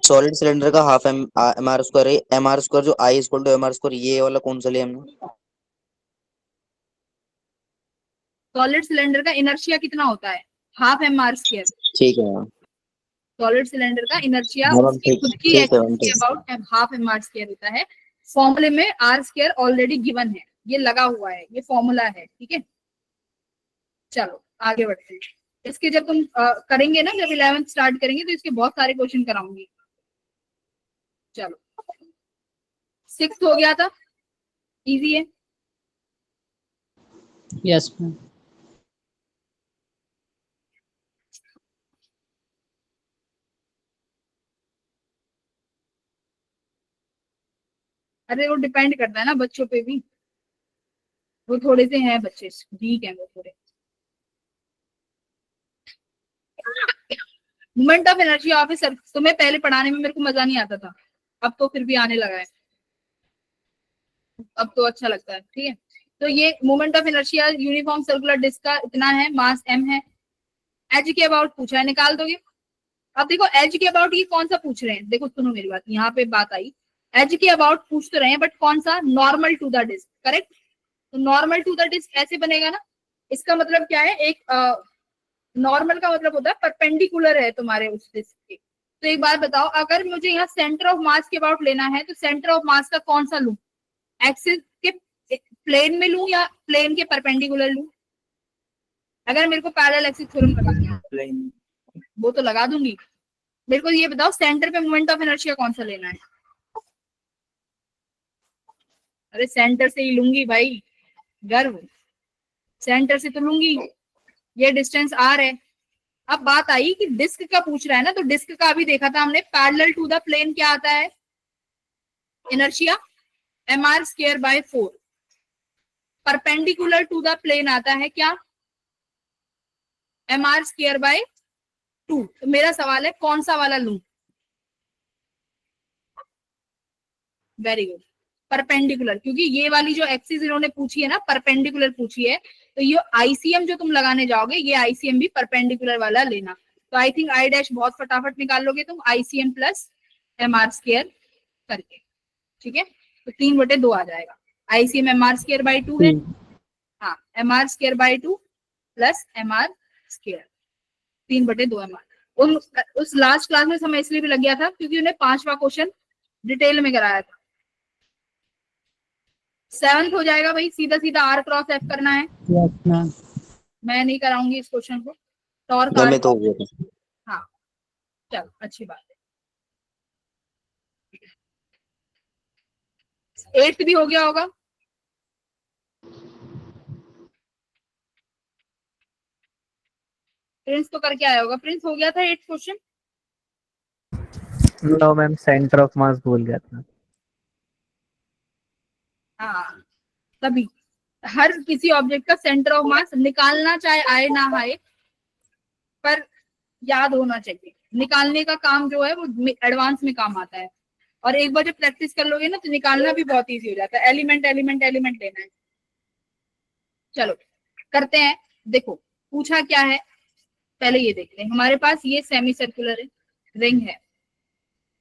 सॉलिड सिलेंडर का हाफ mr² है, mr² जो I = mr², ये वाला कौन सा लिया हमने? सॉलिड सिलेंडर का इनर्शिया कितना होता है? Half mr²। ठीक है मैम। सॉलिड सिलेंडर का इनर्शिया हाँ मैम, उसकी खुद की ठीक है मैम, एक्सिस के ठीक। अबाउट हाफ mr² होता है। फॉर्मूले में r² ऑलरेडी गिवन है, ये लगा हुआ है, ये फॉर्मूला है, ठीक है। चलो आगे बढ़ते हैं। इसके जब तुम करेंगे ना, जब 11th स्टार्ट करेंगे तो इसके बहुत सारे क्वेश्चन कराऊंगी। चलो 6th हो गया था, इजी है। Yes ma'am. अरे वो डिपेंड करता है ना बच्चों पे भी, वो थोड़े से हैं बच्चे ठीक है, वो थोड़े। मोमेंट ऑफ एनर्जी ऑफिसर तुम्हें पहले पढ़ाने में मेरे को मजा नहीं आता था, अब तो फिर भी आने लगा है, अब तो अच्छा लगता है, ठीक है। तो ये moment of inertia uniform circular disc का इतना है, मास m है। एज के अबाउट पूछा है, निकाल दोगे? अब देखो एज के अबाउट ये कौन सा पूछ रहे हैं, देखो सुनो मेरी बात, यहाँ पे बात आई, एज के अबाउट पूछ तो रहे हैं, बट कौन सा? Normal to the disc, correct. तो नॉर्मल टू द डिस्क ऐसे बनेगा ना, इसका मतलब क्या है? एक नॉर्मल का मतलब होता है परपेंडिकुलर है तुम्हारे उस डिस्क के। तो एक बात बताओ, अगर मुझे यहाँ सेंटर ऑफ मास के अबाउट लेना है तो सेंटर ऑफ मास का कौन सा लूं? एक्सिस के प्लेन में लूं या प्लेन के परपेंडिकुलर लूं? अगर मेरे को पैरेलल एक्सिस थ्योरम लगाना है, वो तो लगा दूंगी। मेरे को ये बताओ सेंटर पे मोमेंट ऑफ इनर्शिया कौन सा लेना है? अरे सेंटर से ही लूंगी भाई, गर्व, सेंटर से तो लूंगी। ये डिस्टेंस r है। अब बात आई कि डिस्क का पूछ रहा है ना, तो डिस्क का भी देखा था हमने, पैरेलल टू द प्लेन क्या आता है? Inertia mr²/4। Perpendicular to the plane आता है क्या? mr²/2। तो मेरा सवाल है कौन सा वाला लूं? वेरी गुड, परपेंडिकुलर, क्योंकि ये वाली जो एक्सिस इन्होंने पूछी है ना, परपेंडिकुलर पूछी है, तो ये आईसीएम जो तुम लगाने जाओगे, ये आईसीएम भी परपेंडिकुलर वाला लेना। तो आई थिंक आई डैश बहुत फटाफट निकाल लोगे तुम, आईसीएम प्लस एमआर स्क्वायर करके, ठीक है। तो 3/2 आ जाएगा, आईसीएम एमआर स्क्वायर बाई 2 है, हाँ MR square by 2 plus MR square 3/2 MR. उस लास्ट क्लास में समय इसलिए भी लग गया था क्योंकि उन्हें 5वां क्वेश्चन डिटेल में कराया था। 7th हो जाएगा भाई, सीधा सीधा आर क्रॉस एफ करना है। Yes ma'am. मैं नहीं कराऊंगी इस क्वेश्चन को, टॉर्क मैं आर में तो हो गया था। हाँ चलो अच्छी बात है। 8th भी हो गया होगा, प्रिंस तो करके आया होगा। प्रिंस हो गया था 8th question? No ma'am, centre of mass भूल गया था। हाँ तभी हर किसी ऑब्जेक्ट का सेंटर ऑफ मास निकालना चाहे आए ना आए, पर याद होना चाहिए। निकालने का काम जो है वो एडवांस में काम आता है, और एक बार जब प्रैक्टिस कर लोगे ना तो निकालना भी बहुत इजी हो जाता है। एलिमेंट एलिमेंट एलिमेंट लेना है। चलो करते हैं। देखो पूछा क्या है, पहले ये देखते हैं। हमारे पास ये सेमी सर्कुलर रिंग है,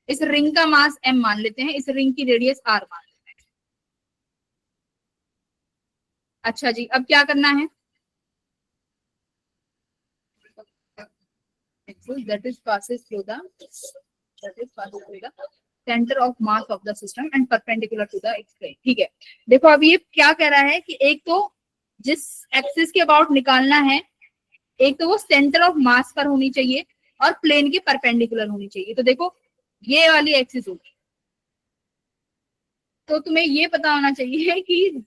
इस रिंग का मास m मान लेते हैं, इस रिंग की रेडियस r मान लेते हैं। अच्छा जी, अब क्या करना है? that is passes through the center of mass of the system and perpendicular to the x plane। ठीक है, देखो अब ये क्या कह रहा है कि एक तो जिस एक्सिस के अबाउट निकालना है, एक तो वो सेंटर ऑफ मास पर होनी चाहिए और प्लेन के परपेंडिकुलर होनी चाहिए। तो देखो ये वाली एक्सिस होगी, तो तुम्हें ये पता होना चाहिए कि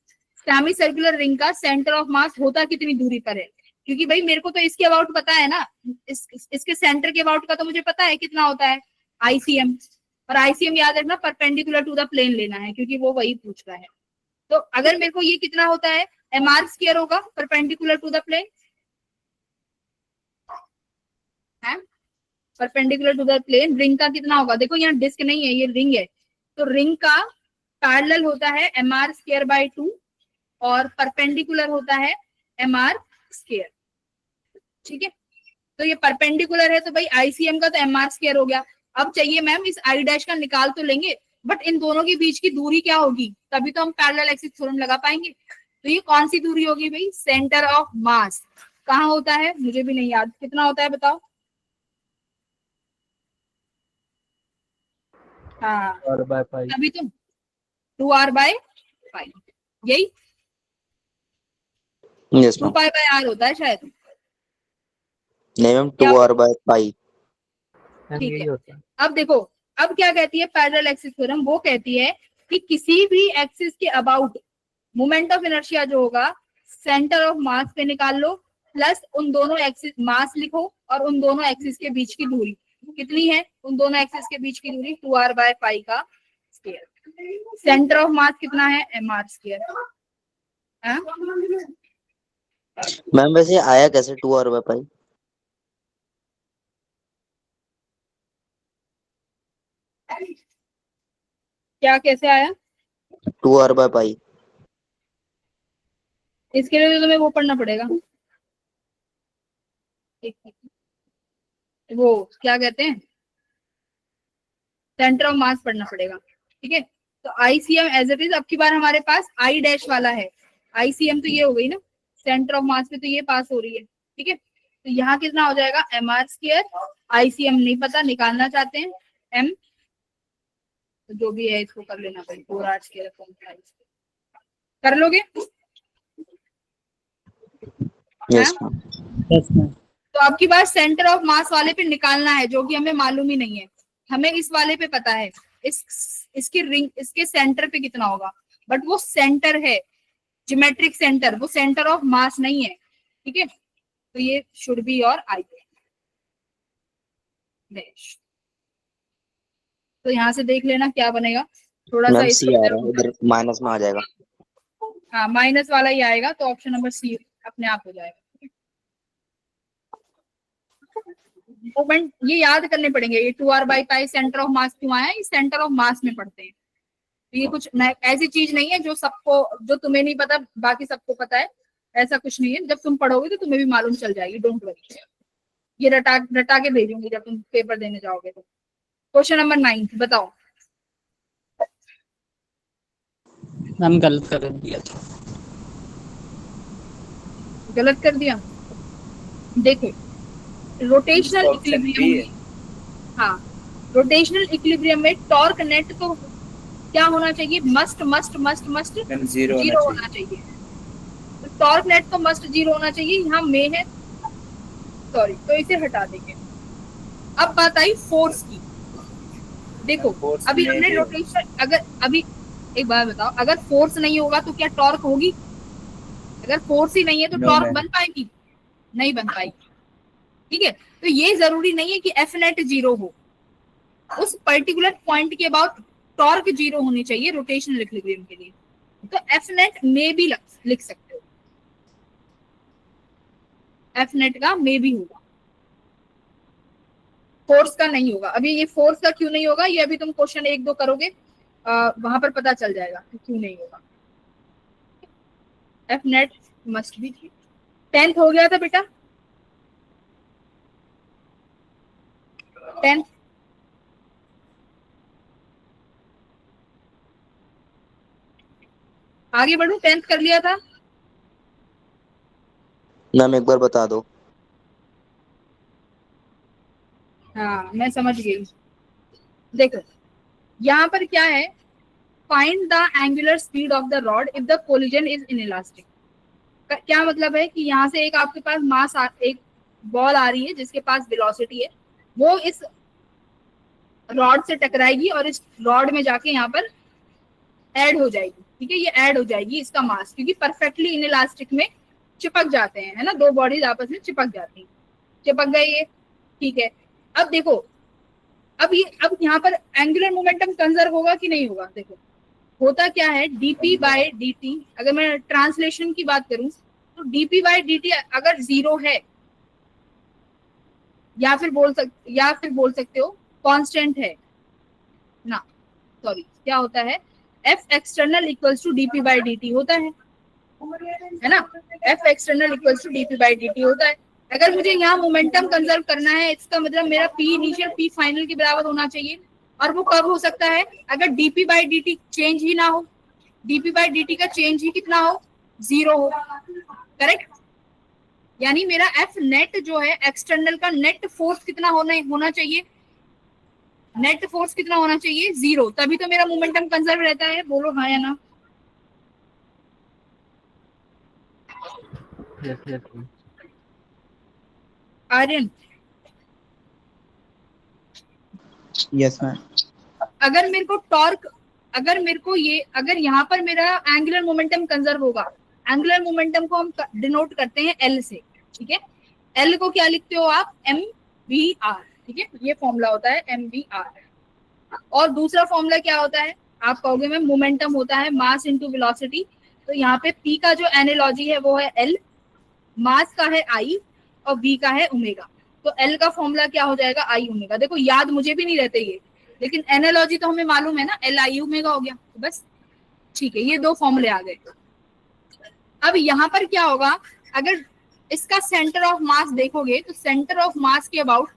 सेमी सर्कुलर रिंग का सेंटर ऑफ मास होता कितनी दूरी पर है, क्योंकि भाई मेरे को तो इसके अबाउट पता है ना, इसके सेंटर के अबाउट का तो मुझे पता है कितना होता है आईसीएम, और आईसीएम याद रखना परपेंडिकुलर टू द प्लेन लेना है क्योंकि वो वही पूछ रहा है। तो अगर मेरे को ये कितना होता है, एमआर स्क्वायर होगा परपेंडिकुलर टू द प्लेन, है perpendicular to the plane. Ring का कितना होगा, देखो यहाँ डिस्क नहीं है, ये रिंग है, तो रिंग का पैरेलल होता है एमआर स्क्वायर बाई 2 और परपेंडिकुलर होता है एमआर स्क्वायर। ठीक है, तो ये परपेंडिकुलर है तो भाई आईसीएम का तो एमआर स्क्वायर हो गया। अब चाहिए मैम इस आई डैश का निकाल तो लेंगे, बट इन दोनों के बीच की दूरी क्या होगी, तभी तो हम पैरेलल एक्सिस थ्योरम लगा पाएंगे। तो ये कौन सी दूरी होगी भाई, सेंटर ऑफ मास कहाँ होता है, मुझे भी नहीं याद, कितना होता है बताओ। हाँ तभी तो 2r/π, यही यस 2 मैम। π/r होता है शायद। नहीं मैम, 2r/π। ठीक है, अब देखो अब क्या कहती है पैरेलल एक्सिस थ्योरम, वो कहती है कि किसी भी एक्सिस के अबाउट मोमेंट ऑफ इनर्शिया जो होगा सेंटर ऑफ मास पे निकाल लो, प्लस उन दोनों एक्सिस मास लिखो और उन दोनों एक्सिस के बीच की दूरी कितनी है, उन दोनों एक्सिस के बीच की दूरी 2r/π का स्क्वायर। सेंटर ऑफ मास कितना है, mr स्क्वायर। मैम वैसे आया कैसे 2r/π? क्या कैसे आया, 2r/π। इसके लिए तो तुम्हें वो पढ़ना पड़ेगा, वो क्या कहते हैं सेंटर ऑफ मास पढ़ना पड़ेगा। ठीक है, तो आईसीएम एज इट इज अब की बार हमारे पास आई डैश वाला है। आईसीएम तो ये हो गई ना, सेंटर ऑफ मास पे तो ये पास हो रही है। ठीक है, तो यहाँ कितना हो जाएगा एमआर स्क्वायर, आईसीएम नहीं पता, निकालना चाहते हैं एम, तो जो भी है इसको कर लेना भाई 4r स्क्वायर कर लोगे। Yes ma'am. तो अब की बार सेंटर ऑफ मास वाले पे निकालना है, जो कि हमें मालूम ही नहीं है, हमें इस वाले पे पता है इसकी रिंग इसके सेंटर पे कितना होगा, बट वो सेंटर है ज्योमेट्रिक सेंटर, वो सेंटर ऑफ मास नहीं है। ठीक है, तो ये शुड बी और आई डैश। तो यहाँ से देख लेना क्या बनेगा, थोड़ा सा सी आ रहा है, इधर माइनस में आ जाएगा। हाँ माइनस वाला ही आएगा, तो ऑप्शन नंबर सी अपने आप हो जाएगा। मोमेंट ये याद करने पड़ेंगे, ये 2r/π सेंटर ऑफ मास क्यों आया, ये सेंटर ऑफ मास में पढ़ते हैं। तो ये कुछ ऐसी चीज नहीं है जो सबको, जो तुम्हें नहीं पता बाकी सबको पता है, ऐसा कुछ नहीं है, जब तुम पढ़ोगे तो तुम्हें भी मालूम चल जाएगी, डोंट वरी। ये रटा रटा के भेजूंगी जब तुम पेपर देने जाओगे तो। क्वेश्चन नंबर 9 बताओ। मैम गलत कर दिया था। गलत कर दिया? देखो रोटेशनल ऑप्शन इक्विलिब्रियम बी है। में, हाँ रोटेशनल इक्विलिब्रियम में टॉर्क नेट तो क्या होना चाहिए? Must must must must ma'am zero zero होना होना चाहिए। तो टॉर्क नेट तो मस्ट जीरो होना चाहिए, यहाँ में है सॉरी, तो इसे हटा देंगे। अब बात आई फोर्स की। देखो Force अभी में हमने भी रोटेशन, अगर अभी एक बात बताओ, अगर फोर्स नहीं होगा तो क्या टॉर्क होगी? अगर फोर्स ही नहीं है तो No, टॉर्क ma'am. बन पाएगी? नहीं बन पाएगी। ठीक है, तो ये जरूरी नहीं है कि एफ नेट जीरो हो, उस पर्टिकुलर पॉइंट के बाद टॉर्क जीरो होनी चाहिए रोटेशनल इक्विलिब्रियम के लिए। तो एफ नेट में भी लिख सकते हो, एफ नेट का में भी होगा, फोर्स का नहीं होगा। अभी ये फोर्स का क्यों नहीं होगा, ये अभी तुम क्वेश्चन 1-2 करोगे, वहां पर पता चल जाएगा कि क्यों नहीं होगा। F net must be. 10th हो गया था बेटा? 10th आगे बढ़ू? 10th कर लिया था? मैम एक बार बता दो। हाँ मैं समझ गई। देखो यहाँ पर क्या है, find the angular speed of the rod if the collision is inelastic. क्या मतलब है कि यहाँ से एक आपके पास एक बॉल आ रही है जिसके पास वेलोसिटी है, वो इस रॉड से टकराएगी और इस रॉड में जाके यहाँ पर ऐड हो जाएगी। ठीक है, ये ऐड हो जाएगी इसका मास, क्योंकि परफेक्टली इनइलास्टिक में चिपक जाते हैं, है ना, दो बॉडीज आपस में चिपक जाती हैं। चिपक गए ये, ठीक है। अब देखो अब यहाँ पर एंगुलर मोमेंटम कंजर्व होगा कि नहीं होगा? देखो होता क्या है, dp बाय dt, अगर मैं ट्रांसलेशन की बात करूं तो dp बाय dt अगर जीरो है, या फिर बोल सकते हो कांस्टेंट है ना, सॉरी क्या होता है, f external equals to dp by dt होता है ना, f external equals to dp by dt होता है। अगर मुझे यहाँ मोमेंटम कंजर्व करना है, इसका मतलब मेरा p इनिशियल p फाइनल के बराबर होना चाहिए, और वो कब हो सकता है? अगर dp बाय dt चेंज ही ना हो, dp बाय dt का चेंज ही कितना हो? जीरो हो, करेक्ट। यानी मेरा f नेट जो है एक्सटर्नल का नेट फोर्स कितना होना चाहिए? नेट फोर्स कितना होना चाहिए? जीरो, तभी तो मेरा मोमेंटम कंजर्व रहता है। बोलो हाँ या ना? Aryan yes ma'am. अगर मेरे को टॉर्क, अगर यहाँ पर मेरा एंगुलर मोमेंटम कंजर्व होगा, एंगुलर मोमेंटम को हम डिनोट करते हैं एल से, ठीक है। एल को क्या लिखते हो आप? mvr, ठीक है, ये फॉर्मूला होता है mvr। और दूसरा फॉर्मूला क्या होता है? आप कहोगे मैम मोमेंटम होता है मास इनटू वेलोसिटी, तो यहाँ पे p का जो एनालॉजी है वो है l, मास का है i और v का है ओमेगा। तो l का फॉर्मूला क्या हो जाएगा? i omega. देखो याद मुझे भी नहीं रहते ये, लेकिन एनालॉजी तो हमें मालूम है ना, एल आई ओमेगा हो गया, तो बस ठीक है, ये दो फॉर्मूले आ गए। अब यहाँ पर क्या होगा, अगर इसका सेंटर ऑफ मास देखोगे तो सेंटर ऑफ मास के अबाउट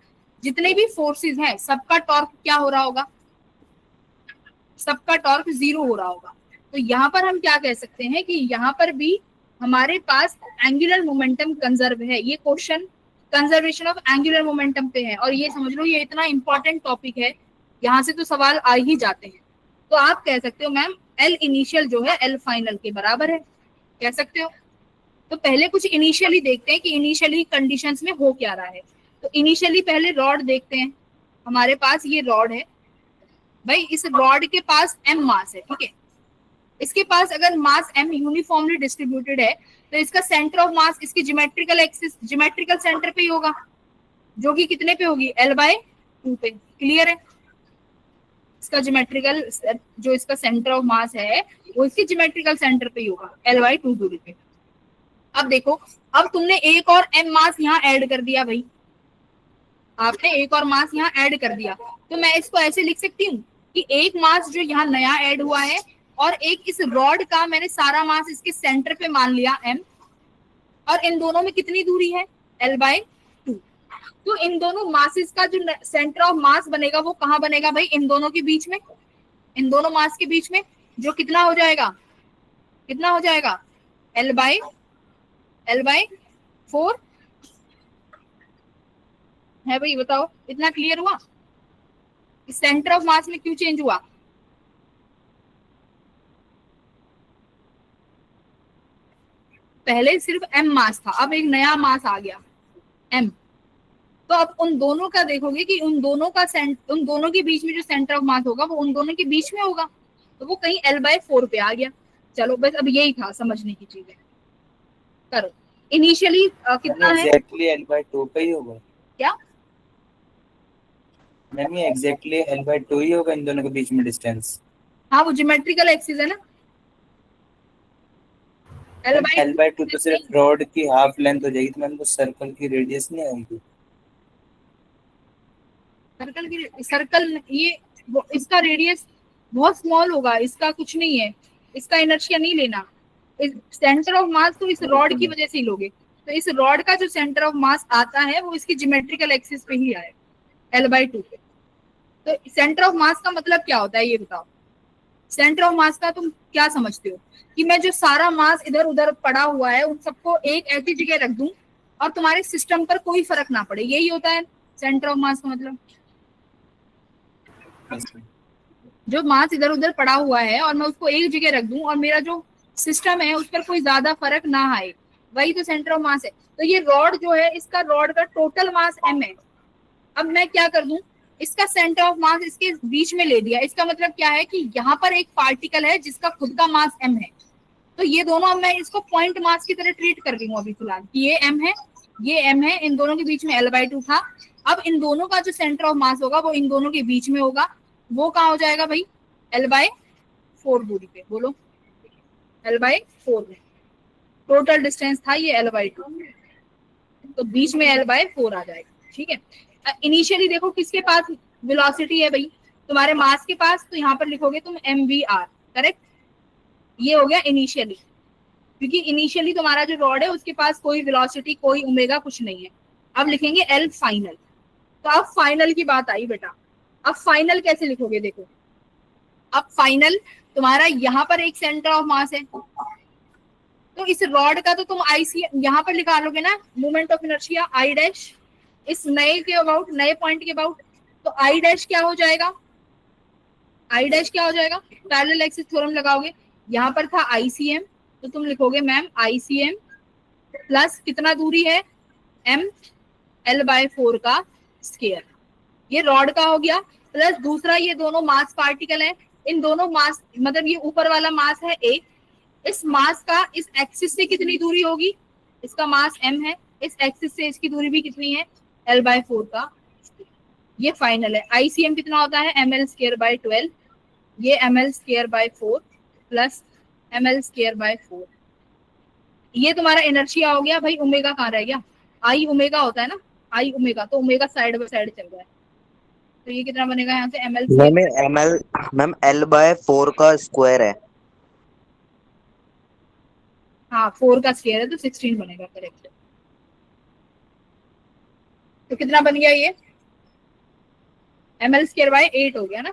जितने भी फोर्सेस हैं सबका टॉर्क क्या हो रहा होगा? सबका टॉर्क जीरो हो रहा होगा। तो यहाँ पर हम क्या कह सकते हैं कि यहाँ पर भी हमारे पास एंगुलर मोमेंटम कंजर्व है। ये question conservation of angular momentum पे है, और ये समझ लो ये इतना इंपॉर्टेंट टॉपिक है, यहाँ से तो सवाल आ ही जाते हैं। तो आप कह सकते हो मैम एल इनिशियल जो है एल फाइनल के बराबर है, कह सकते हो। तो पहले कुछ इनिशियली देखते हैं कि इनिशियली कंडीशंस में हो क्या रहा है। तो इनिशियली पहले रॉड देखते हैं। हमारे पास ये रॉड है भाई, इस रॉड के पास m मास है, ठीक है। इसके पास अगर मास m यूनिफॉर्मली डिस्ट्रीब्यूटेड है तो इसका सेंटर ऑफ मास इसकी ज्योमेट्रिकल एक्सिस, ज्योमेट्रिकल सेंटर पे ही होगा, जो कि कितने पे होगी? l/2 पे। क्लियर है? इसका ज्योमेट्रिकल जो इसका सेंटर ऑफ मास है वो इसके ज्योमेट्रिकल सेंटर पे ही होगा, l/2 दूरी पे। अब देखो, अब तुमने एक और m मास यहाँ ऐड कर दिया भाई, आपने एक और मास यहाँ ऐड कर दिया, तो मैं इसको ऐसे लिख सकती हूँ कि एक मास जो यहाँ नया ऐड हुआ है और एक इस रॉड का मैंने सारा मास इसके सेंटर पे मान लिया m, और इन दोनों में कितनी दूरी है, L/2। तो इन दोनों मासेस का जो सेंटर ऑफ मास बनेगा वो कहाँ बनेगा भाई, इन दोनों के बीच में, इन दोनों मास के बीच में, जो कितना हो जाएगा, कितना हो जाएगा, L/4 है भाई, बताओ इतना क्लियर हुआ, सेंटर ऑफ मास में क्यों चेंज हुआ, पहले सिर्फ m मास था, अब एक नया मास आ गया m। तो अब उन दोनों का देखोगे कि उन दोनों के बीच में जो सेंटर ऑफ मास होगा वो उन दोनों के बीच में होगा, तो वो कहीं L/4 पे आ गया। चलो बस अब यही था समझने की चीजें, करो। इनिशियली कितना है, एग्जैक्टली L/2 पे ही होगा क्या मैम, ये एग्जैक्टली L/2 ही होगा इन दोनों के बीच में डिस्टेंस। हाँ वो ज्योमेट्रिकल एक्सिस है ना, L/2 तो सिर्फ रॉड की हाफ लेंथ हो जाएगी, तो मैम वो सर्कल की रेडियस नहीं आएगी। सर्कल ये इसका रेडियस बहुत स्मॉल होगा, इसका कुछ नहीं है, इसका इनर्शिया नहीं लेना, सेंटर ऑफ मास तो इस रॉड की वजह से ही लोगे, तो इस रॉड का जो सेंटर ऑफ मास आता है वो इसकी ज्योमेट्रिकल एक्सिस पे ही आएगा, L/2 पे। तो सेंटर ऑफ मास का मतलब क्या होता है ये बताओ, सेंटर ऑफ मास का तुम क्या समझते हो, कि मैं जो सारा मास इधर उधर पड़ा हुआ है उन सबको एक ऐसी जगह रख दूं और तुम्हारे सिस्टम पर कोई फर्क ना पड़े, यही होता है सेंटर ऑफ मास का मतलब। जो मास इधर उधर पड़ा हुआ है और मैं उसको एक जगह रख दूं और मेरा जो सिस्टम है उस पर कोई ज्यादा फर्क ना आए, वही तो सेंटर ऑफ मास है। तो ये रॉड जो है, इसका रॉड का टोटल मास m है। अब मैं क्या कर दूं, इसका सेंटर ऑफ मास इसके बीच में ले दिया, इसका मतलब क्या है कि यहाँ पर एक पार्टिकल है जिसका खुद का मास m है, तो ये दोनों अब मैं इसको पॉइंट मास की तरह ट्रीट कर रही हूँ अभी फिलहाल, कि ये m है, ये m है, इन दोनों के बीच में L/2 था। अब इन दोनों का जो सेंटर ऑफ मास होगा वो इन दोनों के बीच में होगा, वो कहाँ हो जाएगा भाई, L/4 दूरी पे, बोलो L/4 में, टोटल डिस्टेंस था ये L/2, तो बीच में L/4 आ जाएगा, ठीक है। इनिशियली देखो किसके पास वेलोसिटी है भाई, तुम्हारे मास के पास, तो यहाँ पर लिखोगे तुम mvr, करेक्ट, ये हो गया इनिशियली, क्योंकि इनिशियली तुम्हारा जो रॉड है उसके पास कोई वेलोसिटी कोई ओमेगा कुछ नहीं है। अब लिखेंगे L फाइनल, तो अब फाइनल की बात आई बेटा, अब फाइनल कैसे लिखोगे देखो, अब फाइनल तुम्हारा यहाँ पर एक सेंटर ऑफ मास है, तो इस रॉड का तो तुम IC यहाँ पर लिखा लोगे ना, मोमेंट ऑफ इनर्शिया I', इस नए के अबाउट, नए पॉइंट के अबाउट, तो I' क्या हो जाएगा, I' क्या हो जाएगा, पैरेलल एक्सिस थ्योरम लगाओगे, यहाँ पर था ICM, तो तुम लिखोगे मैम ICM प्लस कितना दूरी है m, L/4 का स्क्वायर, ये रॉड का हो गया, प्लस दूसरा ये दोनों मास पार्टिकल है, इन दोनों मास मतलब ये ऊपर वाला मास है एक, इस मास का इस एक्सिस से कितनी दूरी होगी, इसका मास m है, इस एक्सिस से इसकी दूरी भी कितनी है, L/4 का, ये फाइनल है। ICM कितना होता है, ml²/12, ये ml²/4 प्लस ml²/4, ये तुम्हारा इनर्शिया हो गया भाई। ओमेगा कहाँ रह गया, आई ओमेगा होता है ना, आई ओमेगा, तो ओमेगा साइड बाय साइड चल रहा है, तो ये कितना बनेगा यहाँ से मैम L/4 का स्क्वायर है। हाँ 4 का स्क्वायर है तो 16 बनेगा, करेक्ट। तो कितना बन गया ये, ml²/8 हो गया ना,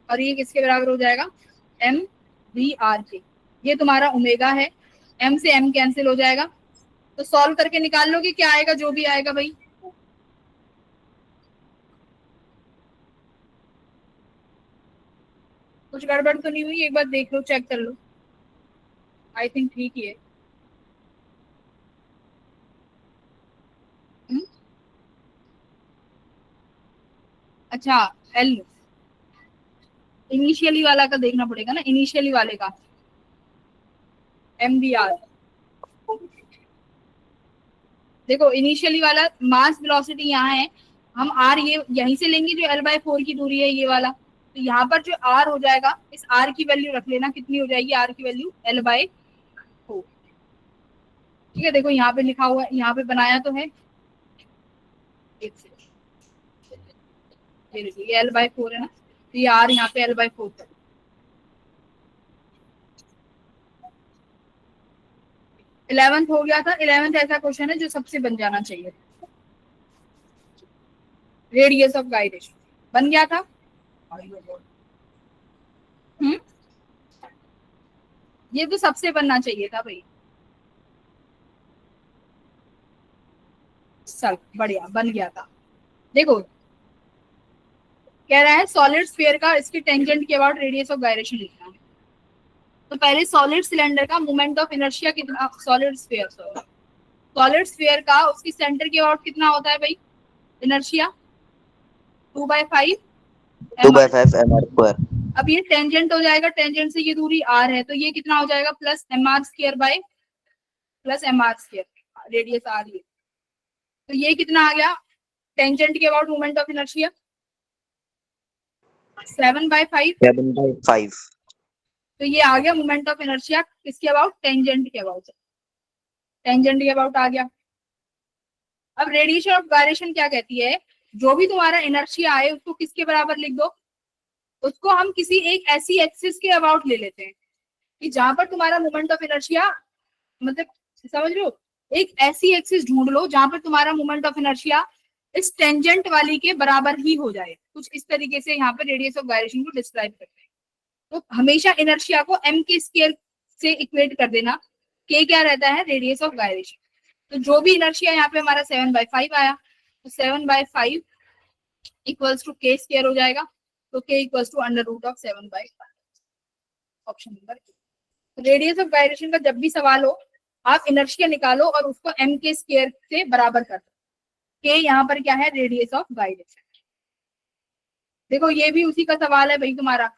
और ये किसके बराबर हो जाएगा, mvr के, ये तुम्हारा ओमेगा है, m से m कैंसिल हो जाएगा, तो सॉल्व करके निकाल लोगे क्या आएगा, जो भी आएगा भाई, कुछ गड़बड़ तो नहीं हुई, एक बार देख लो, चेक कर लो, आई थिंक ठीक ही है। अच्छा एल, इनिशियली वाला का देखना पड़ेगा ना, इनिशियली वाले का mvr, देखो इनिशियली वाला मास वेलोसिटी यहाँ है, हम r ये यहीं से लेंगे जो L/4 की दूरी है ये वाला, तो यहाँ पर जो r हो जाएगा, इस r की वैल्यू रख लेना, कितनी हो जाएगी r की वैल्यू, L/4, ठीक है। देखो यहाँ पे लिखा हुआ है, यहाँ पे बनाया तो है, ये L/4 है ना, तो ये r यहाँ पे L/4 है, 11th हो गया था। 11th ऐसा क्वेश्चन है जो सबसे बन जाना चाहिए। रेडियस ऑफ गायरेशन बन गया था। ये तो सबसे बनना चाहिए था भाई। चल बढ़िया बन गया था। देखो कह रहा है सॉलिड स्फीयर का इसकी टेंजेंट के अबाउट रेडियस ऑफ गायरेशन लिखना है। तो पहले सॉलिड सिलेंडर का मोमेंट ऑफ इनर्शिया कितना, सॉलिड स्फीयर का उसकी सेंटर के अबाउट कितना होता है भाई इनर्शिया 2/5 2/5 mr²। अब ये टेंजेंट हो जाएगा, टेंजेंट से ये दूरी r है तो ये कितना हो जाएगा प्लस mr² रेडियस r ये। तो ये कितना आ गया टेंजेंट के अबाउट मोमेंट ऑफ इनर्शिया 7/5। तो ये आ गया मोमेंट ऑफ इनर्शिया किसके अबाउट, टेंजेंट के अबाउट, टेंजेंट के अबाउट आ गया। अब रेडिएशन ऑफ गायरेशन क्या कहती है, जो भी तुम्हारा इनर्शिया आए उसको किसके बराबर लिख दो, उसको हम किसी एक ऐसी एक्सिस के अबाउट ले लेते हैं कि जहां पर तुम्हारा मोमेंट ऑफ इनर्शिया, मतलब समझ रहे हो, एक ऐसी एक्सिस ढूंढ लो जहां पर तुम्हारा मोमेंट ऑफ इनर्शिया इस टेंजेंट वाली के बराबर ही हो जाए। कुछ इस तरीके से यहाँ पर रेडियस ऑफ गायरेशन को डिस्क्राइब करते हैं। तो हमेशा इनर्शिया को m के स्केयर से इक्वेट कर देना, k क्या रहता है रेडियस ऑफ गायरेशन। तो जो भी इनर्शिया यहाँ पे हमारा 7/5 आया तो 7/5 इक्वल्स टू k स्केयर हो जाएगा। तो k equals to √7/5 option number. Radius of gyration का जब भी सवाल हो आप इनर्शिया निकालो और उसको m के स्केयर से बराबर कर दो। k यहाँ पर क्या है रेडियस ऑफ गायरेशन। देखो ये भी उसी का सवाल है भाई तुम्हारा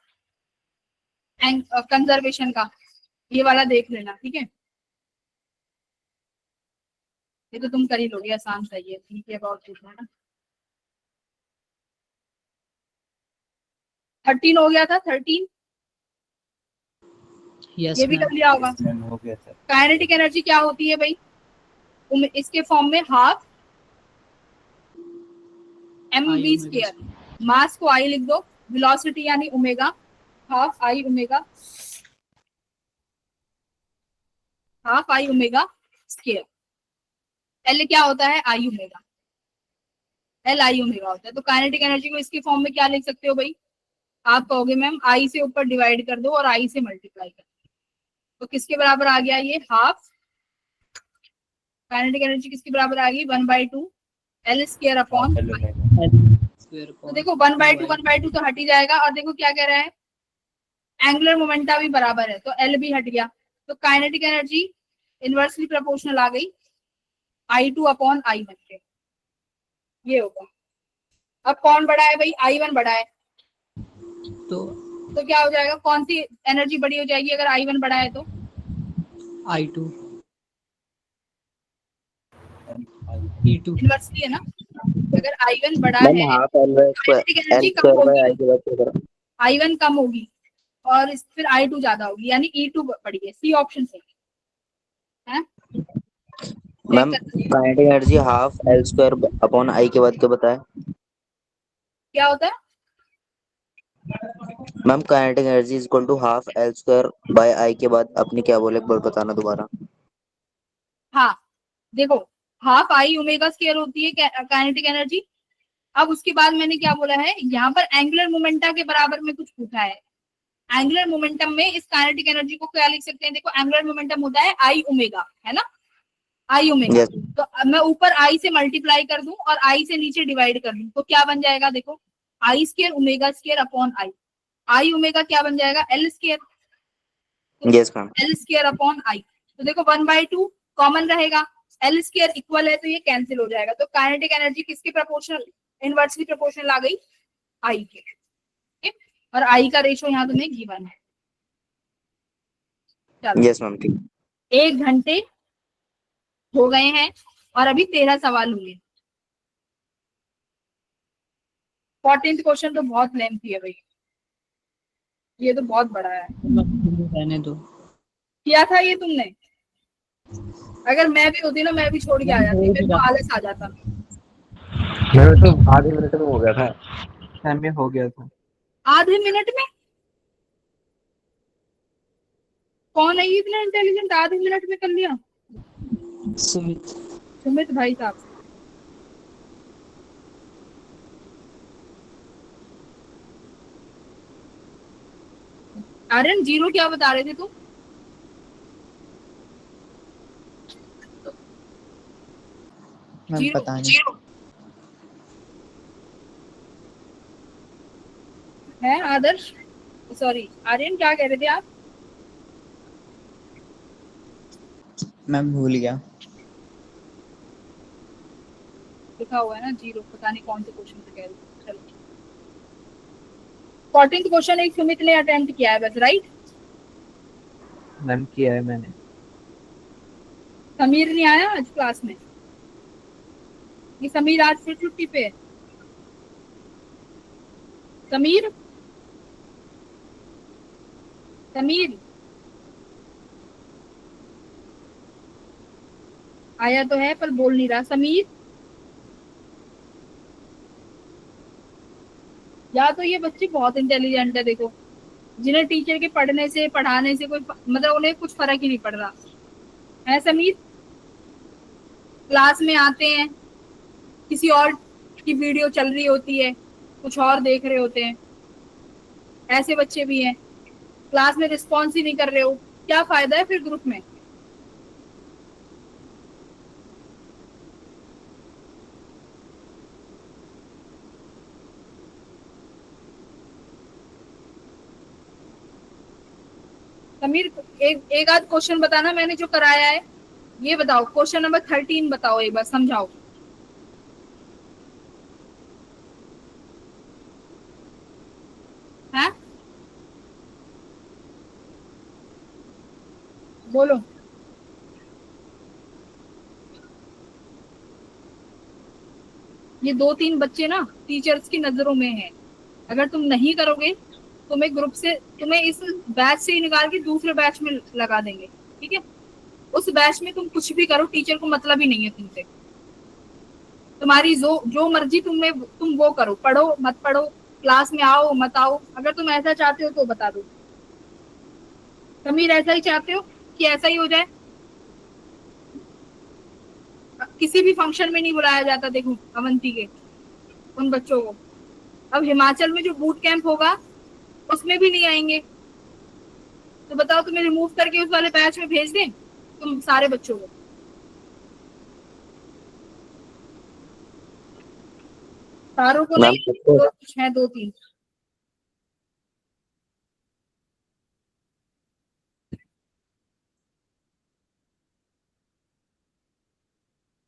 कंजर्वेशन का, ये वाला देख लेना ठीक है। ये तो तुम कर ही लोगे, आसान सही है, ठीक है अबाउट पूछना ना। 13 हो गया था 13, यस ये भी कर लिया होगा। मैम हो गया था। काइनेटिक एनर्जी क्या होती है भाई, इसके फॉर्म में हाफ mv स्क्वायर, मास को आई लिख दो, वेलोसिटी यानी omega half I omega square. L क्या होता है आई ओमेगा, एल आई ओमेगा होता है। तो काइनेटिक एनर्जी को इसके फॉर्म में क्या लिख सकते हो भाई, आप कहोगे मैम आई से ऊपर डिवाइड कर दो और आई से मल्टीप्लाई कर दो। तो किसके बराबर आ गया ये हाफ, काइनेटिक एनर्जी किसके बराबर आ गई 1/2 एल स्क्वायर अपॉन। तो देखो 1/2 तो हट ही जाएगा। और देखो क्या कह रहा है एंगुलर मोमेंटा भी बराबर है तो एल भी हट गया। तो काइनेटिक एनर्जी इनवर्सली प्रोपोर्शनल आ गई I2 अपॉन I1 के, ये होगा। अब कौन बड़ा है भाई I1 बड़ा है तो क्या हो जाएगा, कौन सी एनर्जी बड़ी हो जाएगी अगर I1 बड़ा है तो I2 E2 इनवर्सली है ना। अगर I1 बड़ा मैम है हाफ काइनेटिक एनर्जी कम L² होगी, I के बाद क्या करा? I1 कम होगी और फिर I2 ज्यादा होगी, यानी E2 बड़ी है। सी ऑप्शन सही है। Ma'am kinetic energy half L² upon I के बाद क्या बताया? क्या होता है ma'am kinetic energy is equal to half L² by I के बाद अपनी क्या बोले, एक बार बताना दोबारा। हाँ देखो हाफ आई ओमेगा स्क्वायर होती है काइनेटिक एनर्जी। अब उसके बाद मैंने क्या बोला है, यहाँ पर एंगुलर मोमेंटा के बराबर में कुछ पूछा है। एंगुलर मोमेंटम में इस काइनेटिक एनर्जी को क्या लिख सकते हैं, देखो एंगुलर मोमेंटम होता है आई ओमेगा, है ना, आई ओमेगा। Yes. तो अब मैं ऊपर आई से मल्टीप्लाई कर दूं और आई से नीचे डिवाइड कर दूं तो क्या बन जाएगा, देखो I square omega square upon I omega क्या बन जाएगा L square. Yes ma'am. L square upon I. तो देखो 1/2 कॉमन रहेगा, एल स्क्वायर इक्वल है तो ये कैंसिल हो जाएगा। तो काइनेटिक एनर्जी किसके प्रोपोर्शनल, इनवर्सली प्रोपोर्शनल आ गई आई के, ठीक? और आई का रेशो यहाँ तुम्हें गिवन है। चलो यस मैम ठीक। 1 घंटे हो गए हैं और अभी 13 सवाल हुए। 14th क्वेश्चन तो बहुत लेंथी है भाई, ये तो बहुत बड़ा है। रहने दो। किया था ये तुमने, अगर मैं भी होती ना मैं भी छोड़ के आ जाती, मेरे को आलस आ जाता। मेरे तो आधे मिनट में हो गया था, टाइम में हो गया था। आधे मिनट में? कौन है ये इतना इंटेलिजेंट, आधे मिनट में कर लिया? सुमित। सुमित भाई साहब। आर्यन जीरो क्या बता रहे थे तुम? मैम जीरो पता नहीं। जीरो है आदर्श, सॉरी आर्यन, क्या कह रहे थे आप? मैम भूल गया। लिखा हुआ है ना जीरो, पता नहीं कौन से क्वेश्चन से कह रहे थे। चलो 14th क्वेश्चन एक सुमित ने अटेम्प्ट किया है बस, राइट? मैम किया है मैंने। समीर नहीं आया आज क्लास में? ये समीर आज फिर छुट्टी पे है। समीर, समीर आया तो है पर बोल नहीं रहा। समीर, या तो ये बच्चे बहुत इंटेलिजेंट है देखो, जिन्हें टीचर के पढ़ने से पढ़ाने से कोई मतलब उन्हें कुछ फर्क ही नहीं पड़ रहा है। समीर क्लास में आते हैं, किसी और की वीडियो चल रही होती है, कुछ और देख रहे होते हैं। ऐसे बच्चे भी हैं, क्लास में रिस्पॉन्स ही नहीं कर रहे हो, क्या फायदा है फिर ग्रुप में? समीर एक आध क्वेश्चन बताना मैंने जो कराया है। ये बताओ क्वेश्चन नंबर 13 बताओ, एक बार समझाओ। है बोलो। ये 2-3 बच्चे ना टीचर्स की नजरों में हैं, अगर तुम नहीं करोगे तुम्हें ग्रुप से, तुम्हें इस बैच से ही निकाल के दूसरे बैच में लगा देंगे, ठीक है? उस बैच में तुम कुछ भी करो, टीचर को मतलब ही नहीं है तुमसे। तुम्हारी जो जो मर्जी तुम वो करो, पढ़ो मत पढ़ो, क्लास में आओ मत आओ। अगर तुम ऐसा चाहते हो तो बता दो। समीर ऐसा ही चाहते हो कि ऐसा ही हो जाए? किसी भी फंक्शन में नहीं बुलाया जाता देखो अवंती के उन बच्चों को। अब हिमाचल में जो बूट कैंप होगा उसमें भी नहीं आएंगे, तो बताओ तुम्हें रिमूव करके उस वाले बैच में भेज दें तुम सारे बच्चों को? सारों को मैम नहीं, तो कुछ है 2-3।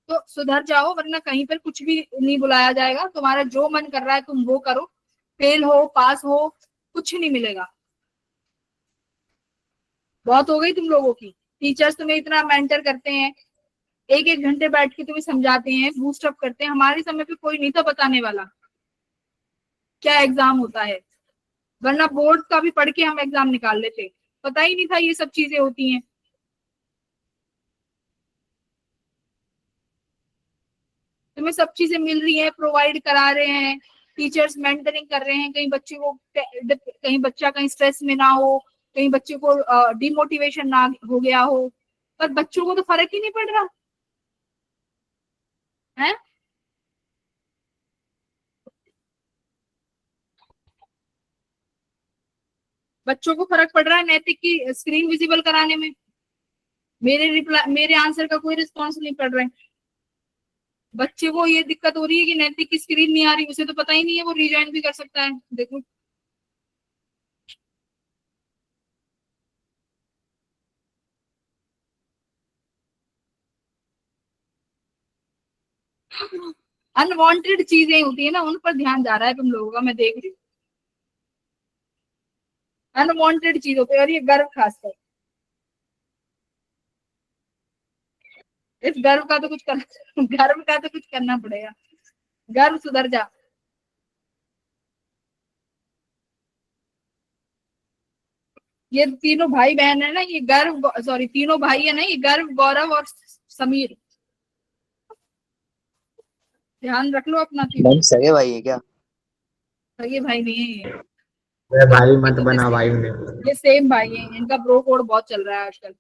तो सुधर जाओ वरना कहीं पर कुछ भी नहीं बुलाया जाएगा। तुम्हारा जो मन कर रहा है तुम वो करो, फेल हो पास हो कुछ नहीं मिलेगा। बहुत हो गई तुम लोगों की। टीचर्स तुम्हें इतना मेंटर करते हैं, एक एक घंटे बैठ के तुम्हें समझाते हैं, बूस्ट अप करते हैं। हमारे समय पे कोई नहीं था बताने वाला क्या एग्जाम होता है, वरना बोर्ड का भी पढ़ के हम एग्जाम निकाल लेते। पता ही नहीं था ये सब चीजें होती हैं। तुम्हें सब चीजें मिल रही है, प्रोवाइड करा रहे हैं, टीचर्स मेंटरिंग कर रहे हैं। कहीं बच्चे को, कहीं बच्चा कहीं स्ट्रेस में ना हो, कहीं बच्चे को डिमोटिवेशन ना हो गया हो, पर बच्चों को तो फर्क ही नहीं पड़ रहा है। बच्चों को फर्क पड़ रहा है नैतिक की स्क्रीन विजिबल कराने में। मेरे आंसर का कोई रिस्पॉन्स नहीं पड़ रहा है। बच्चे को ये दिक्कत हो रही है कि नैतिक की स्क्रीन नहीं आ रही, उसे तो पता ही नहीं है, वो रिज्वाइन भी कर सकता है। देखो अनवांटेड चीजें होती है ना, उन पर ध्यान जा रहा है तुम लोगों का, मैं देख रही हूँ। अनवांटेड चीजों पे, और ये गर्व खासकर। इस गर्व का तो कुछ करना गर्व का तो कुछ करना पड़ेगा। गर्व सुधर जा। ये तीनों भाई बहन है ना, ये गर्व, सॉरी तीनों भाई है ना, ये गर्व, गौरव और समीर। ध्यान रख लो अपना तीनों। मैम सगे भाई है क्या? ये भाई नहीं है ये। भाई मत बना भाई उन्हें। ये सेम भाई है, इनका ब्रो कोड बहुत चल रहा है आजकल।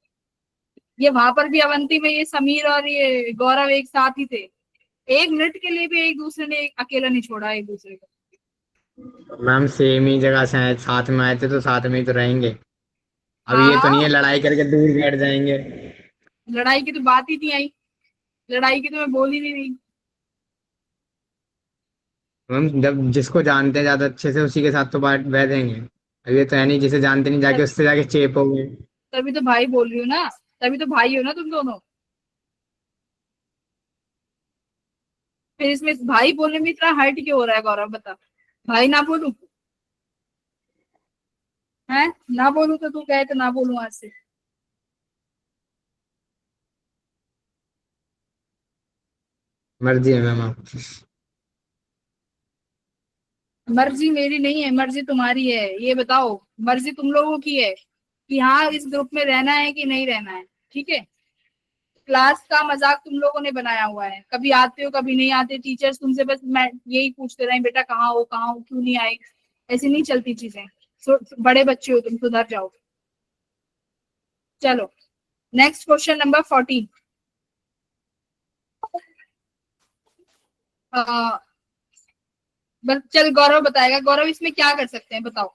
ये वहां पर भी अवंती में ये समीर और ये गौरव एक साथ ही थे, 1 मिनट के लिए भी एक दूसरे ने अकेला नहीं छोड़ा एक दूसरे को। मैम सेम ही जगह से आए, साथ में आए थे तो साथ में ही तो रहेंगे। अब ये तो नहीं है लड़ाई करके दूर बैठ जाएंगे। लड़ाई की तो बात ही नहीं आई, लड़ाई की तो मैं बोल ही नहीं रही। मैम जब जिसको जानते हैं ज्यादा अच्छे से उसी के साथ तो बात बैठेंगे। अब ये तो है नहीं जिसे जानते नहीं जाके उससे जाके चेप हो गए। तभी तो भाई बोल रही हूँ ना, तभी तो भाई हो ना तुम दोनों। फिर इसमें भाई बोलने में इतना हर्ट क्यों हो रहा है गौरव, बता। भाई ना बोलूं है, ना बोलूं तो तू कहे तो ना बोलूं आज से। मर्जी है मैम आप। मर्जी मेरी नहीं है, मर्जी तुम्हारी है। ये बताओ, मर्जी तुम लोगों की है कि हाँ इस ग्रुप में रहना है कि नहीं रहना है, ठीक है। क्लास का मजाक तुम लोगों ने बनाया हुआ है, कभी आते हो कभी नहीं आते। टीचर्स तुमसे बस मैं यही पूछते रहे, बेटा कहाँ हो क्यों नहीं आए। ऐसी नहीं चलती चीजें। बड़े बच्चे हो तुम, सुधर जाओ। चलो नेक्स्ट क्वेश्चन नंबर 14। चल गौरव बताएगा। गौरव इसमें क्या कर सकते हैं बताओ,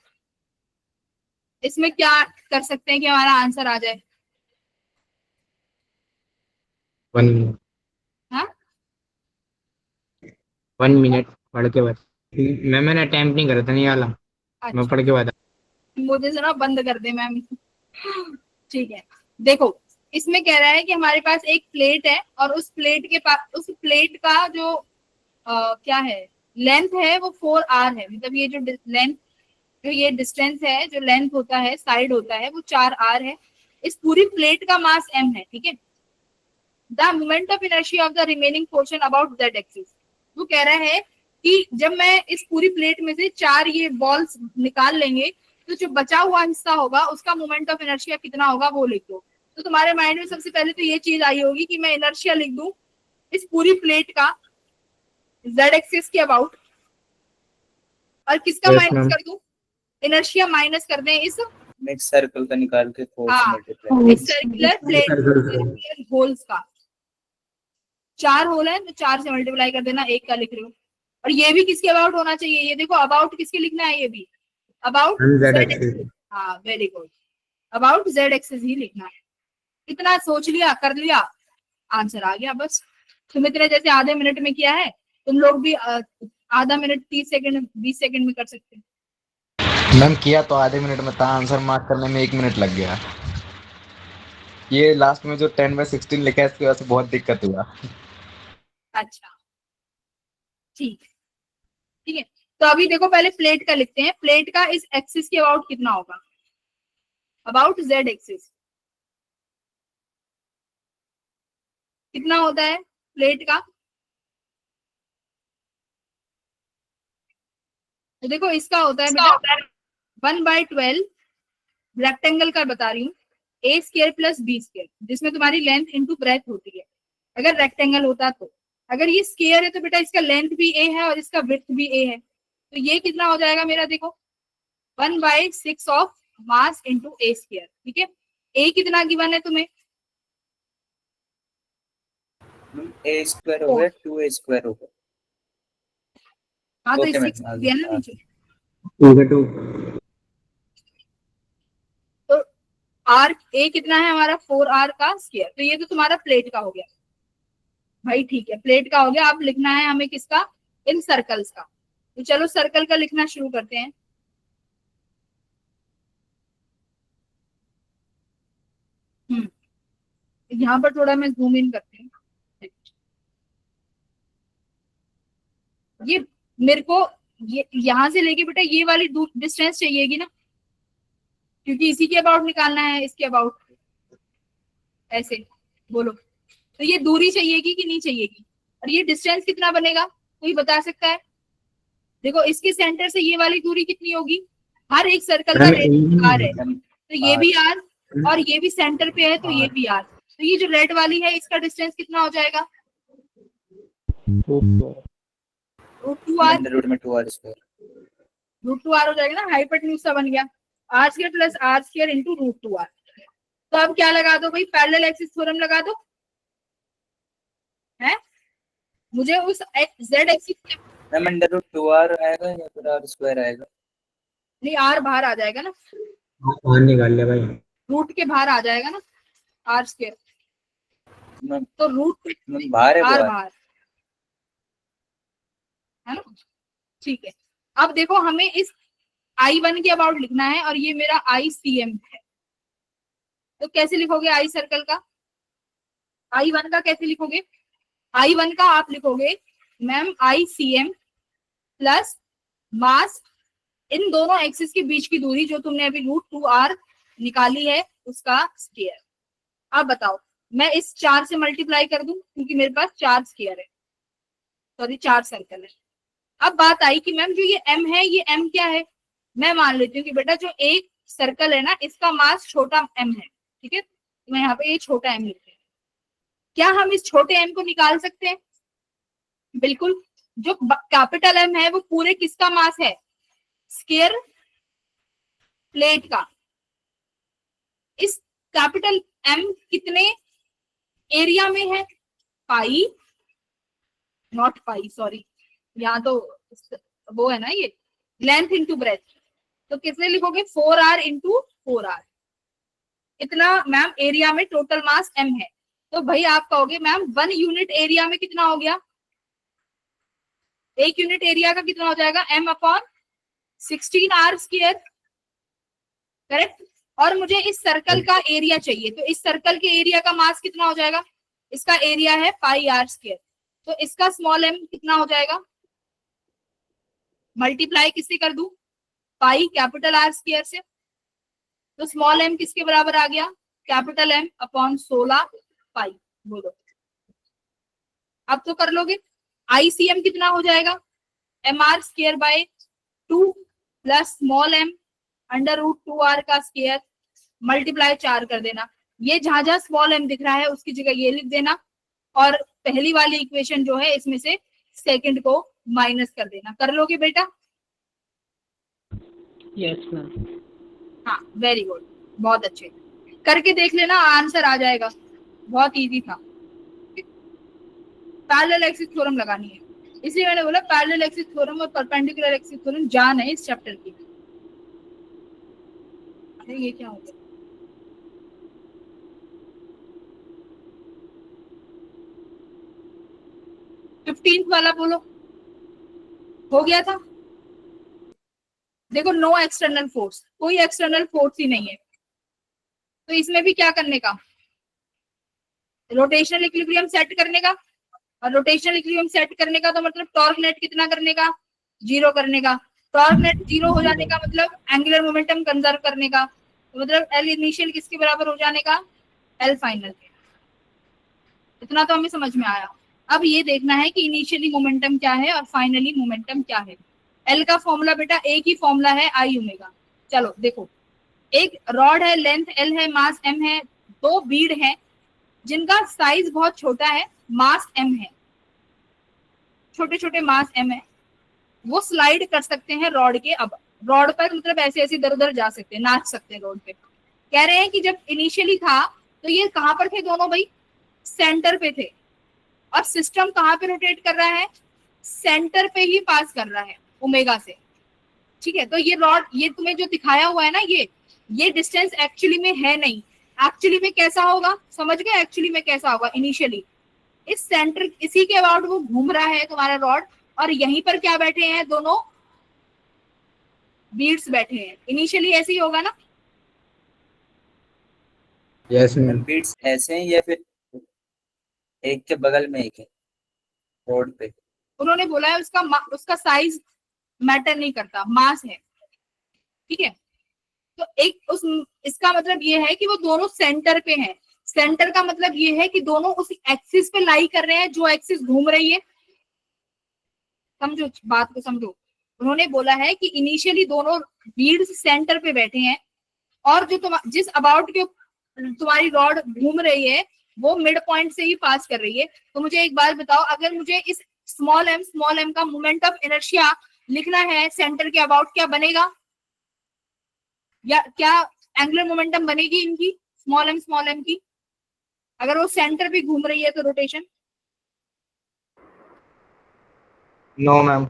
इसमें क्या कर सकते हैं कि हमारा आंसर आ जाए। 1 मिनट। हाँ 1 मिनट पढ़ के बता। मैंने अटेम्प्ट नहीं करा था, नहीं वाला। मैं अच्छा, पढ़ के बता। मुझे सुना बंद कर दे मैम। ठीक है, देखो इसमें कह रहा है कि हमारे पास एक प्लेट है और उस प्लेट के पास, उस प्लेट का जो क्या है लेंथ है वो 4r है। मतलब ये जो लेंथ, जो ये डिस्टेंस है, जो लेंथ होता है, साइड होता है, वो 4r है। इस पूरी प्लेट का मास m है, ठीक है। The moment of inertia of the remaining portion about z axis. वो कह रहा है कि जब मैं इस पूरी प्लेट में से 4 ये बॉल्स निकाल लेंगे तो जो बचा हुआ हिस्सा होगा उसका मोमेंट ऑफ इनर्शिया कितना होगा वो लिख दो। तो तुम्हारे माइंड में सबसे पहले तो ये चीज आई होगी कि मैं इनर्शिया लिख दूं इस पूरी प्लेट का z एक्सिस के अबाउट, और किसका Yes, माइनस ma'am. कर दूं, इनर्शिया माइनस कर दें इस एक सर्कल का निकाल के फोर्स हाँ, मल्टीप्लाई। इस सर्कुलर प्लेट होल्स का 4 होल है तो 4 से मल्टीप्लाई कर देना, 1 का लिख रहे हो। और ये भी किसके अबाउट होना चाहिए, ये देखो अबाउट किसके लिखना है, ये भी about Z z axis। Axis. हाँ very good, about z axis ही लिखना है। इतना सोच लिया, कर लिया, आंसर आ गया बस। सुमित्रा जैसे आधे मिनट में किया है, तुम लोग भी आधा मिनट 30 सेकंड 20 सेकंड में कर सकते हैं। मैम किया तो आधे मिनट में था, आंसर मार्क करने में 1 मिनट लग गया। ये लास्ट में जो 10/16 लिखा है इसकी वजह से बहुत दिक्कत हुआ। अच्छा ठीक है, ठीक है। तो अभी देखो पहले प्लेट का लिखते हैं। प्लेट का इस एक्सिस के अबाउट कितना होगा, अबाउट z एक्सिस कितना होता है प्लेट का। तो देखो इसका होता है बेटा 1/12 रेक्टेंगल का बता रही हूँ, a square plus b square, जिसमें तुम्हारी लेंथ इंटू ब्रेथ होती है अगर रेक्टेंगल होता तो। अगर ये स्क्वायर है तो बेटा इसका लेंथ भी a है और इसका विड्थ भी a है। तो ये कितना हो जाएगा मेरा, देखो 1/6 of mass into a square, ठीक है। a कितना गिवन है तुम्हें, a स्क्वायर हो गया 2a स्क्वायर हो गया। हाँ तो Okay, इससे ma'am, दिया ना नीचे। 2/2। तो r a कितना है हमारा 4r का स्क्वायर। तो ये तो तुम्हारा प्लेट का हो गया भाई, ठीक है प्लेट का हो गया। अब लिखना है हमें किसका, इन सर्कल्स का। तो चलो सर्कल का लिखना शुरू करते हैं। यहाँ पर थोड़ा मैं जूम इन करती हूँ। ये मेरे को ये यहाँ से लेके बेटा ये वाली डिस्टेंस चाहिएगी ना, क्योंकि इसी के अबाउट निकालना है, इसके अबाउट। ऐसे बोलो, तो ये दूरी चाहिएगी कि नहीं चाहिएगी, और ये डिस्टेंस कितना बनेगा कोई बता सकता है। देखो इसके सेंटर से ये वाली दूरी कितनी होगी, हर एक सर्कल का रेडियस r है, तो ये भी r और ये भी सेंटर पे है तो ये भी r। तो ये जो रेड वाली है इसका डिस्टेंस कितना हो जाएगा, √2r। अंडर में 2r स्क्वायर, √2r हो जाएगा ना, हाइपोटेन्यूज सा बन गया, r² plus r² into √2r। तो अब क्या लगा दो भाई, पैरेलल एक्सिस थ्योरम लगा दो है। मुझे उस z एक्सिस मैम √2r आएगा या फिर r² आएगा? नहीं, r बाहर आ जाएगा ना, बाहर निकाल लिया भाई। रूट के बाहर आ जाएगा ना r स्क्वायर, मैम तो रूट बाहर है वो r r। बाहर है ना। ठीक है, अब देखो हमें इस I1 के अबाउट लिखना है और ये मेरा ICM है, तो कैसे लिखोगे आई सर्कल का, I1 का कैसे लिखोगे? I1 का आप लिखोगे मैम ICM प्लस मास, इन दोनों एक्सिस के बीच की दूरी जो तुमने अभी √2r निकाली है उसका स्क्वायर। अब बताओ, मैं इस 4 से मल्टीप्लाई कर दूं क्योंकि मेरे पास 4 स्क्वायर है, सॉरी 4 सर्कल है। अब बात आई कि मैम जो ये m है, ये m क्या है? मैं मान लेती हूँ कि बेटा जो एक सर्कल है ना, इसका मास छोटा m है, ठीक है, तो मैं यहाँ पे ये छोटा m लिखती हूँ। क्या हम इस छोटे m को निकाल सकते हैं? बिल्कुल। जो कैपिटल M है वो पूरे किसका मास है? स्क्वायर प्लेट का। इस कैपिटल M कितने एरिया में है? पाई, नॉट पाई, सॉरी, यहाँ तो वो है ना, ये लेंथ इंटू ब्रेथ, तो कितने लिखोगे? 4r इंटू 4r, इतना मैम एरिया में टोटल मास M है। तो भाई आप कहोगे मैम 1 यूनिट एरिया में कितना हो गया? 1 यूनिट एरिया का कितना हो जाएगा? m/16r square, correct. और मुझे इस सर्कल का एरिया चाहिए, तो इस सर्कल के एरिया का मास कितना हो जाएगा? इसका एरिया है πr स्क्वायर, तो इसका स्मॉल m कितना हो जाएगा? मल्टीप्लाई किससे कर दूं? पाई कैपिटल R स्क्वायर से, तो स्मॉल m किसके बराबर आ गया? कैपिटल M/16 पाई। बोलो अब तो कर लोगे। ICM कितना हो जाएगा? mr²/2 plus small m √2r का स्क्वायर मल्टीप्लाई 4 कर देना। ये जहां जहां स्मॉल m दिख रहा है उसकी जगह ये लिख देना, और पहली वाली इक्वेशन जो है इसमें से सेकंड को माइनस कर देना। कर लोगे बेटा? Yes ma'am. हाँ, वेरी गुड, बहुत अच्छे, करके देख लेना, आंसर आ जाएगा, बहुत इजी था। पैरेलल एक्सिस थ्योरम लगानी है, इसलिए मैंने बोला पैरेलल एक्सिस थ्योरम और परपेंडिकुलर एक्सिस थ्योरम जान है इस चैप्टर की। अरे ये क्या हो गया? फिफ्टींथ वाला बोलो, हो गया था? देखो, नो एक्सटर्नल फोर्स, कोई एक्सटर्नल फोर्स ही नहीं है, तो इसमें भी क्या करने का? रोटेशनल इक्विलिब्रियम सेट करने का, और रोटेशनल इक्विलिब्रियम सेट करने का तो मतलब टॉर्क नेट कितना करने का? 0 करने का। टॉर्क नेट 0 हो जाने का मतलब एंगुलर मोमेंटम कंजर्व करने का, तो मतलब L इनिशियल किसके बराबर हो जाने का? L फाइनल के। इतना तो हमें समझ में आया। अब ये देखना है कि इनिशियली मोमेंटम क्या है और फाइनली मोमेंटम क्या है। L का फॉर्मूला बेटा एक ही फॉर्मूला है, I ओमेगा। चलो देखो, एक रॉड है, लेंथ L है, मास M है, 2 बीड है जिनका साइज बहुत छोटा है, मास M है, छोटे छोटे मास M है, वो स्लाइड कर सकते हैं रॉड के। अब रॉड पर मतलब ऐसे ऐसे इधर उधर जा सकते हैं, नाच सकते हैं रोड पे। कह रहे हैं कि जब इनिशियली था तो ये कहां पर थे दोनों भाई? सेंटर पे थे। और सिस्टम कहां पे रोटेट कर रहा है? सेंटर पे ही पास कर रहा है ओमेगा से, ठीक है। तो ये रॉड, ये तुम्हें जो दिखाया हुआ है ना, ये डिस्टेंस एक्चुअली में है नहीं। एक्चुअली में कैसा होगा? समझ गए एक्चुअली में कैसा होगा? इनिशियली इस सेंटर, इसी के अबाउट वो घूम रहा है तुम्हारा रॉड, और यहीं पर क्या बैठे हैं? दोनों बीड्स बैठे हैं। इनिशियली ऐसे ही होगा ना? Yes ma'am. बीट्स ऐसे हैं या फिर एक के बगल में एक है रोड पे? उन्होंने बोला है उसका साइज मैटर नहीं करता, मास है, ठीक है। तो इसका मतलब ये है कि वो दोनों सेंटर पे हैं। सेंटर का मतलब ये है कि दोनों उस एक्सिस पे लाई कर रहे हैं जो एक्सिस घूम रही है। समझो बात को, समझो। उन्होंने बोला है कि इनिशियली दोनों बीड्स सेंटर पे बैठे हैं, और जो जिस अबाउट के तुम्हारी रॉड घूम रही है वो मिड पॉइंट से ही पास कर रही है। तो मुझे एक बात बताओ, अगर मुझे इस स्मॉल m का मोमेंट ऑफ इनर्शिया लिखना है सेंटर के अबाउट, क्या बनेगा? या क्या एंगुलर मोमेंटम बनेगी इनकी? स्मॉल एम की, अगर वो सेंटर पे घूम रही है तो रोटेशन। No ma'am.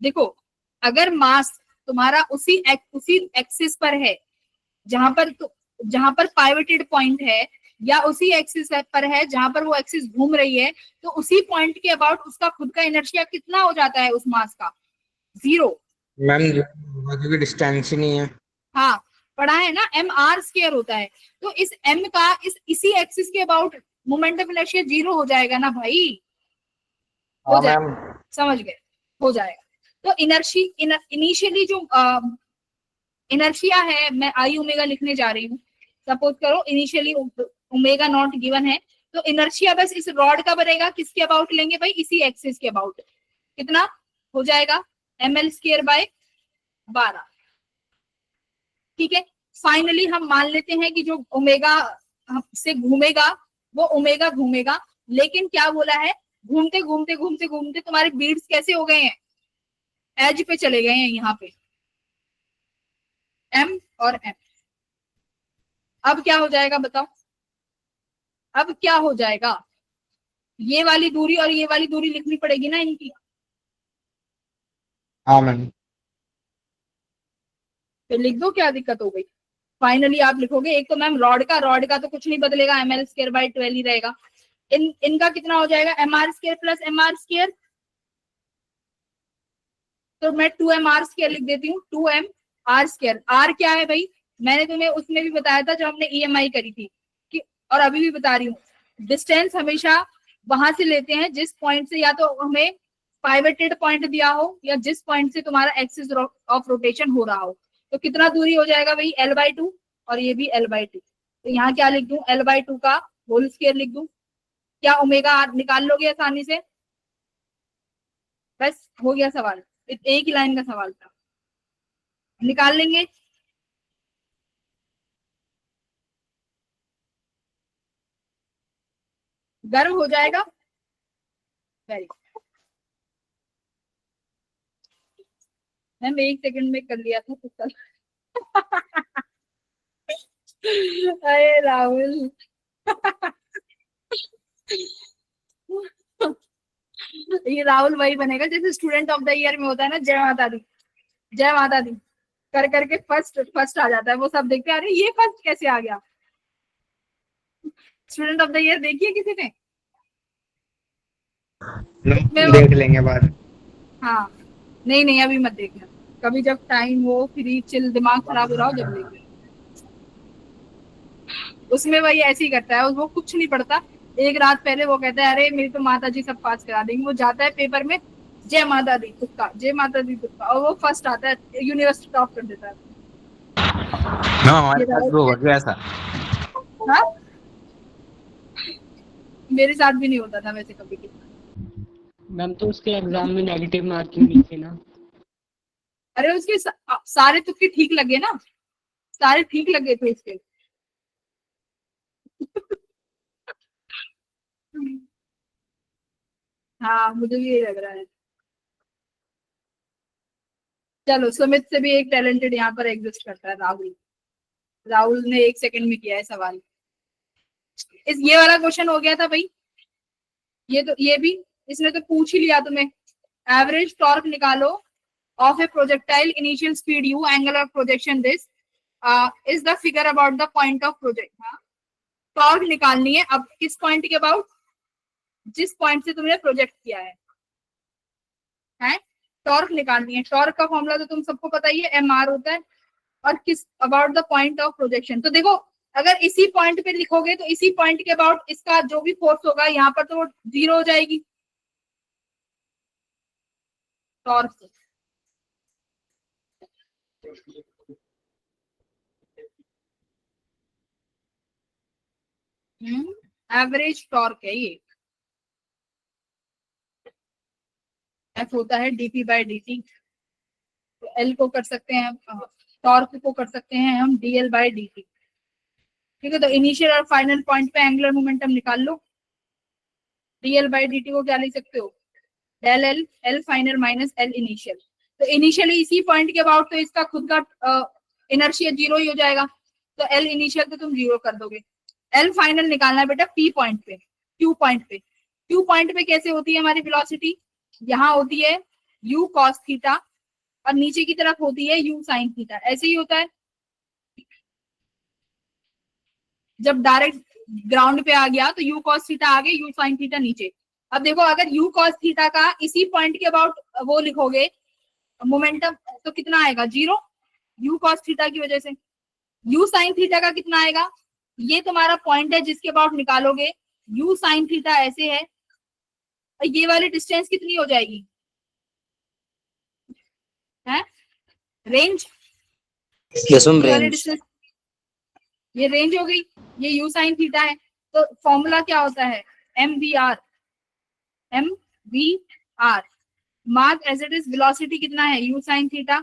देखो, अगर मास तुम्हारा उसी एक्सिस पर है जहां पर पाइवटेड पॉइंट है, या उसी एक्सिस पर है जहां पर वो एक्सिस घूम रही है, तो उसी पॉइंट के अबाउट उसका खुद का इनर्शिया कितना हो जाता है उस मास का? 0। मैम क्योंकि डिस्टेंस ही नहीं है। हाँ, पढ़ा है ना, mr² होता है। तो इस m का इसी एक्सिस के अबाउट मोमेंट ऑफ इनर्शिया 0 हो जाएगा ना भाई, हो हाँ जाएगा, मैम। समझ गए, हो जाएगा। तो इनिशियली जो इनर्शिया है, मैं आई ओमेगा लिखने जा रही हूँ, सपोज करो इनिशियली ओमेगा नॉट गिवन है, तो इनर्शिया बस इस रॉड का बनेगा, किसके अबाउट लेंगे भाई? इसी एक्सिस के अबाउट। कितना हो जाएगा? ml²/12। ठीक है, फाइनली हम मान लेते हैं कि जो ओमेगा से घूमेगा वो ओमेगा घूमेगा, लेकिन क्या बोला है? घूमते घूमते घूमते घूमते तुम्हारे बीड्स कैसे हो गए हैं? एज पे चले गए हैं, यहाँ पे m और m। अब क्या हो जाएगा बताओ? अब क्या हो जाएगा? ये वाली दूरी और ये वाली दूरी लिखनी पड़ेगी ना इनकी। हाँ मैम। तो लिख दो, क्या दिक्कत हो गई? फाइनली आप लिखोगे, एक तो मैम रॉड का तो कुछ नहीं बदलेगा, ml²/12 ही रहेगा। इनका कितना हो जाएगा? mr² plus mr²। तो मैं 2mr² लिख देती हूँ, 2mr²। r क्या है भाई? मैंने तुम्हें उसमें भी बताया था जब हमने EMI करी थी कि, और अभी भी बता रही हूँ, डिस्टेंस हमेशा वहां से लेते हैं जिस पॉइंट से या तो हमें पाइवटेड पॉइंट दिया हो, या जिस पॉइंट से तुम्हारा एक्सिस ऑफ रोटेशन हो रहा हो। तो कितना दूरी हो जाएगा भाई? l/2, और ये भी l/2। तो यहाँ क्या लिख दूं? l/2 का होल स्क्वायर लिख दूं। क्या ओमेगा निकाल लोगे आसानी से? बस हो गया सवाल, एक ही लाइन का सवाल था, निकाल लेंगे। गर्म हो जाएगा, वेरी मैम 1 सेकंड में कर लिया था तो कल। अरे राहुल, ये राहुल वही बनेगा जैसे स्टूडेंट ऑफ द ईयर में होता है ना, जय माता दी, जय माता दी कर करके फर्स्ट फर्स्ट आ जाता है। वो सब देखते हैं, अरे ये फर्स्ट कैसे आ गया? स्टूडेंट ऑफ द ईयर देखिए किसी ने? उसमें देख लेंगे बाद। हाँ, नहीं नहीं अभी मत देखना, कभी जब टाइम हो, फ्री चिल, दिमाग खराब हो रहा हो, जब देखना। उसमें वही ऐसे ही करता है, वो कुछ नहीं पढ़ता। एक रात पहले वो कहता है अरे मेरी तो माता जी सब पास करा देंगी, वो जाता है पेपर में जय माता दी तुक्का, जय माता दी तुक्का, और वो फर्स्ट आता है, यूनिवर्सिटी टॉप कर देता है। ना हमारे साथ भी होगा क्या ऐसा? हाँ, मेरे साथ भी नहीं होता था वैसे कभी भी। मैम तो उसके एग्जाम में नेगेटिव मार्किंग नहीं थी ना? अरे उसके सारे तुक्के ठीक लगे ना, सारे ठीक लगे थे उसके। हाँ, मुझे भी यही लग रहा है। चलो, सुमित से भी एक टैलेंटेड यहाँ पर एग्जिस्ट करता है, राहुल। राहुल ने 1 सेकंड में किया है सवाल। ये वाला क्वेश्चन हो गया था भाई, ये भी इसने तो पूछ ही लिया तुम्हें। एवरेज टॉर्क निकालो of A projectile, initial speed u, angle of projection this, is the figure about the point of project. Torque निकालनी है अब किस पॉइंट के अबाउट? जिस पॉइंट से तुमने प्रोजेक्ट किया है टॉर्क निकालनी है। टॉर्क का फॉर्मूला तो तुम सबको पता ही है, mr होता है, और किस about the point of projection. तो देखो, अगर इसी पॉइंट पे लिखोगे तो इसी पॉइंट के अबाउट इसका जो भी फोर्स होगा यहाँ पर तो वो 0 हो जाएगी टॉर्क। एवरेज टॉर्क है ये, एफ होता है dp/dt। तो एल को कर सकते हैं, टॉर्क को कर सकते हैं हम dl/dt। ठीक है, तो इनिशियल और फाइनल पॉइंट पे एंगुलर मोमेंटम निकाल लो। dl/dt को क्या लिख सकते हो? L L L final minus L initial. तो इनिशियली इसी पॉइंट के अबाउट तो इसका खुद का इनर्शिया 0 ही हो जाएगा, तो एल इनिशियल तो तुम 0 कर दोगे। एल फाइनल निकालना है बेटा पी पॉइंट पे, क्यू पॉइंट पे। क्यू पॉइंट पे कैसे होती है हमारी वेलोसिटी, यहाँ होती है u cos थीटा और नीचे की तरफ होती है u sin थीटा, ऐसे ही होता है। जब डायरेक्ट ग्राउंड पे आ गया तो u cos थीटा आगे, u sin थीटा नीचे। अब देखो अगर u cos थीटा का इसी पॉइंट के अबाउट वो लिखोगे मोमेंटम, तो कितना आएगा 0 u cos थीटा की वजह से। u sin थीटा का कितना आएगा, ये तुम्हारा पॉइंट है जिसके अबाउट निकालोगे u sin थीटा ऐसे है, और ये वाली डिस्टेंस कितनी हो जाएगी है रेंज, यस मैम ये वाली रेंज। डिस्टेंस, ये रेंज हो गई, ये u sin थीटा है। तो फॉर्मूला क्या होता है mvr, mvr mark as it is, velocity कितना है u sin थीटा,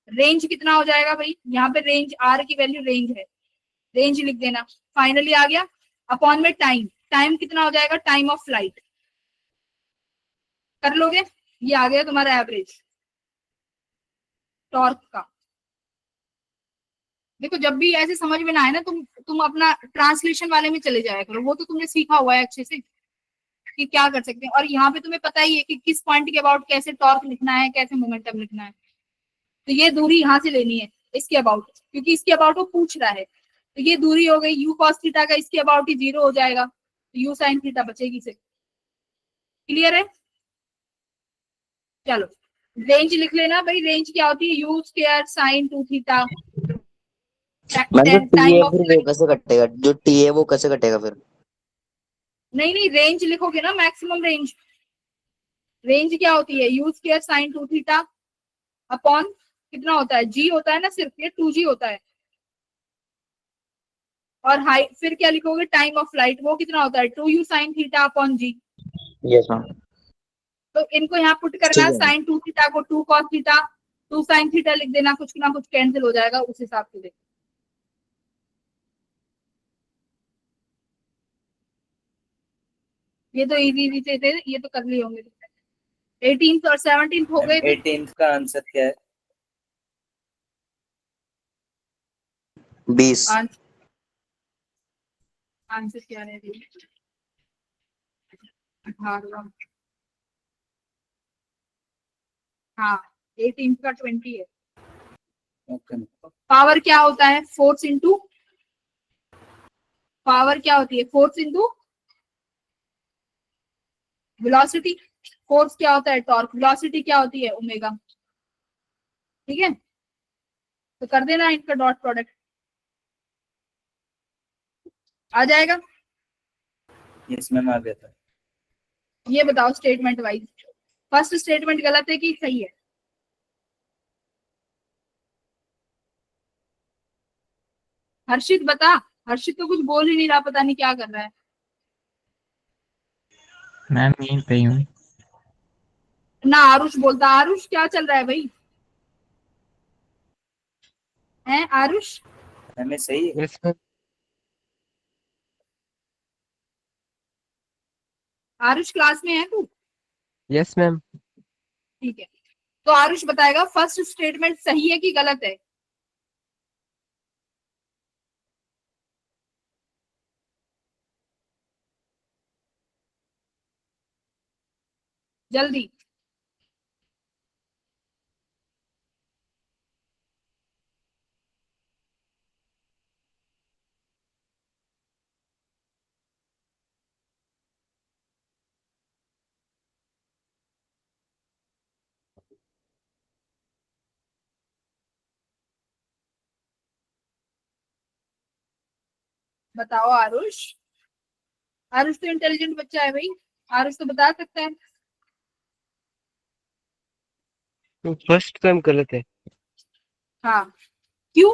रेंज कितना हो जाएगा भाई, यहाँ पे रेंज r की वैल्यू रेंज है, रेंज लिख देना, फाइनली आ गया। अपॉन में टाइम, टाइम कितना हो जाएगा, टाइम ऑफ फ्लाइट कर लोगे, ये आ गया तुम्हारा एवरेज टॉर्क का। देखो जब भी ऐसे समझ में ना आए ना, तुम अपना ट्रांसलेशन वाले में चले जाया करो, वो तो तुमने सीखा हुआ है अच्छे से कि क्या कर सकते हैं, और यहाँ पे तुम्हें पता ही है कि किस पॉइंट के अबाउट कैसे टॉर्क लिखना है, कैसे मोमेंटम लिखना है। तो ये दूरी यहाँ से लेनी है इसके अबाउट, क्योंकि इसके अबाउट वो पूछ रहा है। तो ये दूरी हो गई u cos थीटा का, इसके अबाउट ही 0 हो जाएगा, तो u sin थीटा बचेगी से। क्लियर है, चलो रेंज लिख लेना भाई, रेंज क्या होती है u square sin 2 theta ma'am जो टी है टाइम ऑफ, फिर वो कैसे कटेगा, जो टी है वो कैसे कटेगा फिर? नहीं नहीं रेंज लिखोगे ना, मैक्सिमम रेंज। रेंज क्या होती है u square sin 2 theta upon कितना होता है g होता है ना, सिर्फ ये 2g होता है, और हाई फिर क्या लिखोगे टाइम ऑफ फ्लाइट, वो कितना होता है 2u sin theta upon g। Yes ma'am. तो इनको यहाँ पुट करना है, sin 2 थीटा को 2 cos थीटा, 2 sin थीटा लिख देना, कुछ ना कुछ कैंसिल हो जाएगा उस हिसाब से। देखो ये तो इजी इजी से थे, ये तो कर लिए होंगे। 18th और 17th हो गए थे। 18th का आंसर क्या है? 20। आंसर क्या है 18, हाँ 18th का 20 है। ओके। पावर क्या होता है, फोर्स इंटू, पावर क्या होती है फोर्स इंटू वेलोसिटी, फोर्स क्या होता है टॉर्क, वेलोसिटी क्या होती है ओमेगा। ठीक है, तो कर देना इनका डॉट प्रोडक्ट, आ जाएगा। यस मैम आ गया था। ये बताओ स्टेटमेंट वाइज, फर्स्ट स्टेटमेंट गलत है कि सही है? हर्षित बता, हर्षित तो कुछ बोल ही नहीं रहा, पता नहीं क्या कर रहा है। मैम यहीं पे हूँ। ना आरुष बोलता, आरुष क्या चल रहा है भाई, है आरुष? हमें सही है। Yes ma'am. आरुष क्लास में है तू? Yes ma'am. ठीक है, तो आरुष बताएगा फर्स्ट स्टेटमेंट सही है कि गलत है। जल्दी बताओ आरुष, आरुष तो इंटेलिजेंट बच्चा है भाई, आरुष तो बता सकता है। फर्स्ट टर्म गलत है। हाँ क्यों,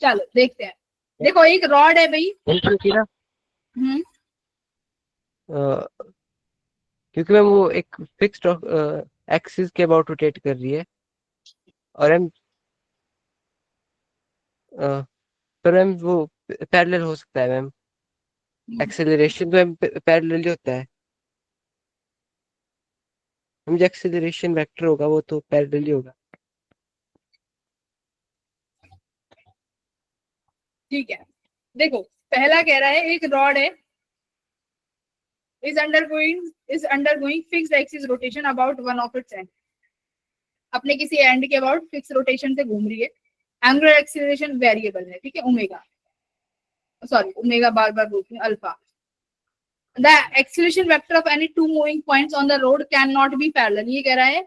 चलो देखते हैं। देखो एक रॉड है भाई, क्योंकि ना हम्म क्योंकि मैम वो एक फिक्स्ड एक्सिस के अबाउट रोटेट कर रही है, और हम पर मैम वो पैरेलल हो सकता है मैम। एक्सेलरेशन तो पैरेलल होता है। हम जो एक्सेलरेशन वेक्टर होगा वो तो पैरेलल ही होगा। ठीक है, देखो पहला कह रहा है एक रॉड है is undergoing fixed axis rotation about one of its end, अपने किसी एंड के अबाउट फिक्स रोटेशन से घूम रही है। एंगुलर एक्सीलरेशन वेरिएबल है, ठीक है, ओमेगा, सॉरी ओमेगा बार बार बोलती हूँ, alpha. The acceleration vector of any two moving points on the road can not be parallel. ये कह रहा है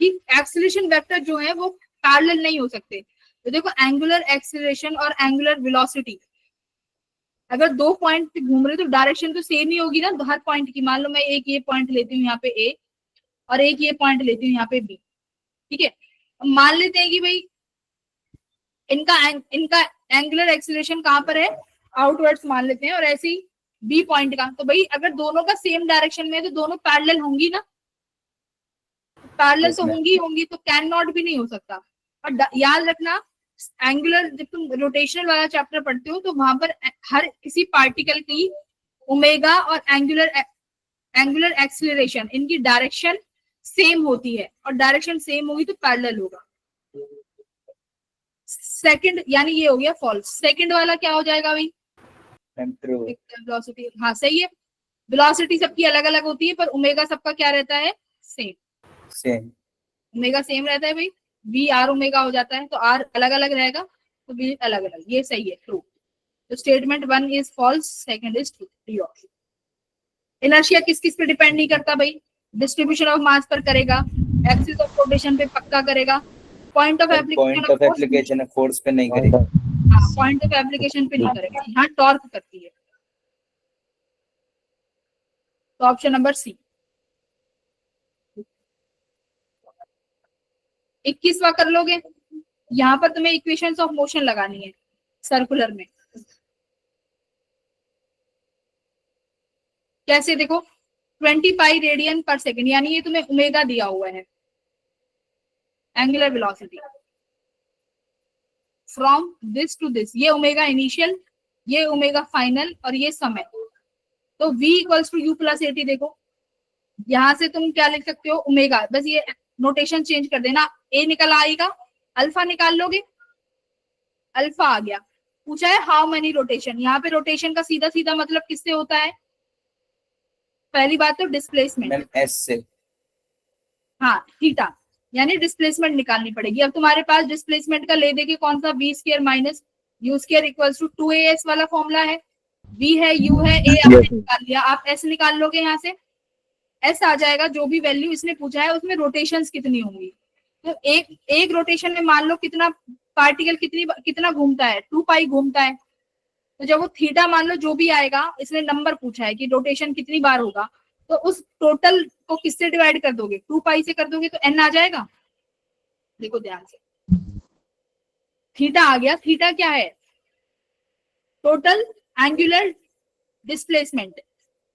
कि एक्सीलरेशन वेक्टर जो है वो पैरेलल नहीं हो सकते। तो देखो एंगुलर एक्सीलरेशन और एंगुलर वेलोसिटी, अगर दो पॉइंट घूम रहे तो डायरेक्शन तो सेम ही होगी ना हर पॉइंट की। मान लो मैं एक ये पॉइंट लेती हूँ यहाँ पे ए और एक ये पॉइंट लेती हूँ यहाँ पे बी, ठीक है। मान लेते हैं कि भाई इनका एंगुलर एक्सीलरेशन कहाँ पर है, आउटवर्ड्स मान लेते हैं, और ऐसे ही बी पॉइंट का। तो भाई अगर दोनों का सेम डायरेक्शन में है तो दोनों पैरेलल होंगी ना, पैरेलल तो होंगी, तो कैन नॉट भी नहीं हो सकता। और याद रखना एंगुलर, जब तुम रोटेशनल वाला चैप्टर पढ़ते हो तो वहां पर हर किसी पार्टिकल की ओमेगा और एंगुलर एक्सीलरेशन इनकी डायरेक्शन सेम होती है, और डायरेक्शन सेम होगी तो पैरेलल होगा। सेकंड यानी ये हो गया फॉल्स। सेकंड वाला क्या हो जाएगा भाई, वेलोसिटी, हाँ सही है, वेलोसिटी सबकी अलग अलग होती है पर ओमेगा सबका क्या रहता है, सेम। ओमेगा सेम रहता है भाई, वी आर ओमेगा हो जाता है, तो आर अलग अलग रहेगा तो वी अलग अलग, ये सही है, ट्रू। तो statement 1 is false, second is true, D option. Inertia किस किस पे डिपेंड नहीं करता भाई, डिस्ट्रीब्यूशन ऑफ मास पर करेगा, एक्सिस ऑफ रोटेशन पे पक्का करेगा, पॉइंट ऑफ एप्लीकेशन फोर्स पे नहीं करेगा। हाँ, पॉइंट ऑफ एप्लीकेशन पे नहीं करेगा, यहाँ टॉर्क करती है। तो ऑप्शन नंबर सी। 21वां कर लोगे, यहाँ पर तुम्हें इक्वेशंस ऑफ मोशन लगानी है सर्कुलर में। कैसे, देखो 25 रेडियन पर सेकेंड, यानी ये तुम्हें ओमेगा दिया हुआ है, angular velocity from this to this, ये ओमेगा इनिशियल, ये ओमेगा फाइनल, और ये समय। तो v equals to U plus A T. देखो यहां से तुम क्या लिख सकते हो, ओमेगा, बस ये नोटेशन चेंज कर देना, ए निकल आएगा, अल्फा निकाल लोगे, अल्फा आ गया। पूछा है हाउ मेनी रोटेशन, यहाँ पे रोटेशन का सीधा सीधा मतलब किससे होता है, पहली बात तो डिस्प्लेसमेंट, एस से, हाँ थीटा, यानी डिस्प्लेसमेंट निकालनी पड़ेगी। अब तुम्हारे पास डिस्प्लेसमेंट का ले देके कौन सा, V square minus U square equals to 2as वाला फॉर्मूला है, v है, u है, a आपने निकाल लिया, आप s निकाल लोगे, यहाँ से s आ जाएगा, जो भी वैल्यू इसने पूछा है उसमें रोटेशंस कितनी होंगी। तो एक रोटेशन में मान लो कितना पार्टिकल कितना घूमता है, 2 पाई घूमता है। तो जब वो थीटा मान लो जो भी आएगा, इसने नंबर पूछा है कि रोटेशन कितनी बार होगा, तो उस टोटल को किससे डिवाइड कर दोगे, 2 पाई से कर दोगे, तो n आ जाएगा। देखो ध्यान से, थीटा आ गया, थीटा क्या है, टोटल एंगुलर डिस्प्लेसमेंट,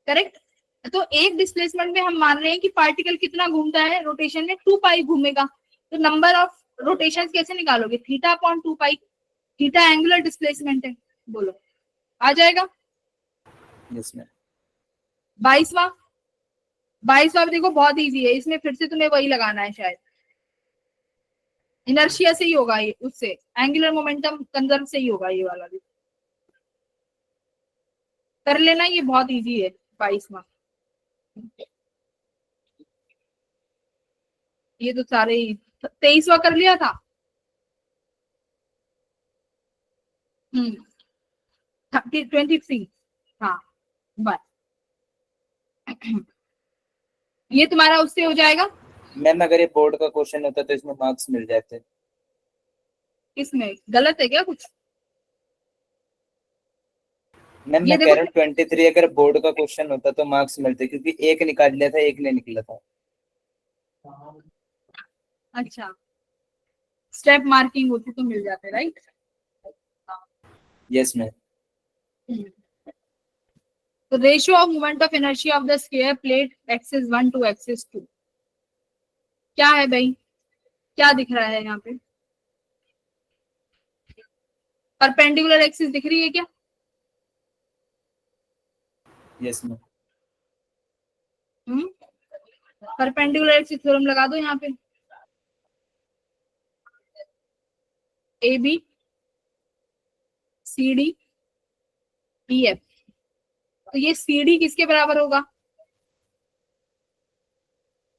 करेक्ट। तो एक डिस्प्लेसमेंट में हम मान रहे हैं कि पार्टिकल कितना घूमता है रोटेशन में, 2 पाई घूमेगा। तो नंबर ऑफ रोटेशंस कैसे निकालोगे, थीटा अपॉन 2 पाई, थीटा एंगुलर डिस्प्लेसमेंट है, बोलो आ जाएगा। Yes ma'am. 22वां देखो बहुत इजी है, इसमें फिर से तुम्हें वही लगाना है, शायद इनर्शिया से ही होगा ये, उससे एंगुलर मोमेंटम कंजर्व से ही होगा, ये वाला भी कर लेना, ये बहुत इजी है 22वां। ये तो सारे 23वां कर लिया था। 23, हाँ बस ये तुम्हारा उससे हो जाएगा। मैम अगर ये बोर्ड का क्वेश्चन होता तो इसमें मार्क्स मिल जाते। इसमें गलत है क्या कुछ, मैम मैं कह रहा हूँ 23 अगर बोर्ड का क्वेश्चन होता तो मार्क्स मिलते, क्योंकि एक निकाल लिया था, एक नहीं निकला था। अच्छा, स्टेप मार्किंग होती तो मिल जाते, राइट। Yes ma'am. तो ratio of moment of inertia of the square plate axis 1 to axis 2 क्या है भाई, क्या दिख रहा है यहाँ पे, परपेंडिकुलर एक्सिस दिख रही है क्या, yes ma'am. Perpendicular axis theorem लगा दो यहाँ पे। A B C D E F, तो ये सी डी किसके बराबर होगा?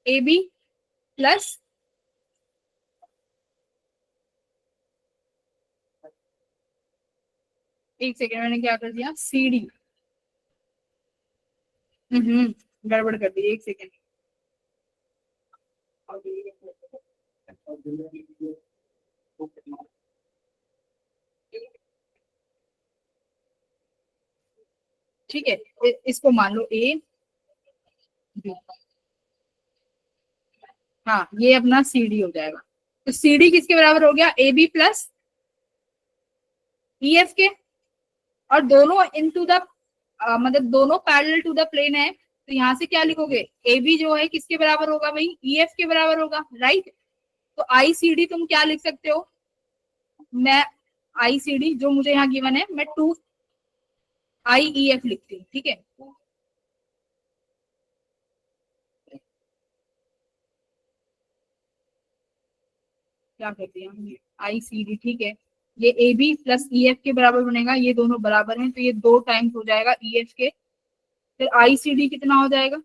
ए बी प्लस एक सेकेंड, मैंने क्या कर दिया? C D. गड़बड़ कर दी, एक सेकेंड। ठीक है, इसको मान लो ए बी। हाँ, ये अपना सी डी हो जाएगा। तो सी डी किसके बराबर हो गया? A B plus E F के, और दोनों इनटू द मतलब दोनों पैरेलल टू द प्लेन है, तो यहाँ से क्या लिखोगे? ए बी जो है किसके बराबर होगा भाई? ई एफ के बराबर होगा, राइट? तो आई सी डी तुम क्या लिख सकते हो? मैं आई सी डी जो मुझे यहाँ गिवन है, मैं 2 आई ई एफ लिखती हूँ, ठीक है? क्या करते हैं? आई सी डी, ठीक है। ये A B plus E F के बराबर बनेगा, ये दोनों बराबर हैं, तो ये 2 टाइम्स हो जाएगा ई एफ के। फिर आई सी डी कितना हो जाएगा?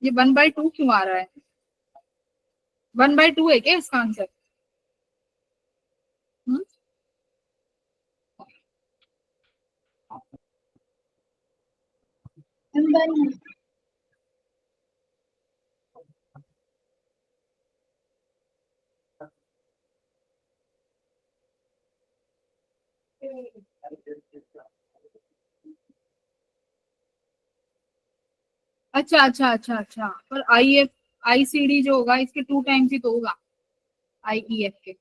ये 1/2 क्यों आ रहा है? 1/2 है क्या इसका आंसर? अच्छा अच्छा अच्छा अच्छा, पर I F I C D जो होगा इसके 2 टाइम्स ही तो होगा आई ई एफ के।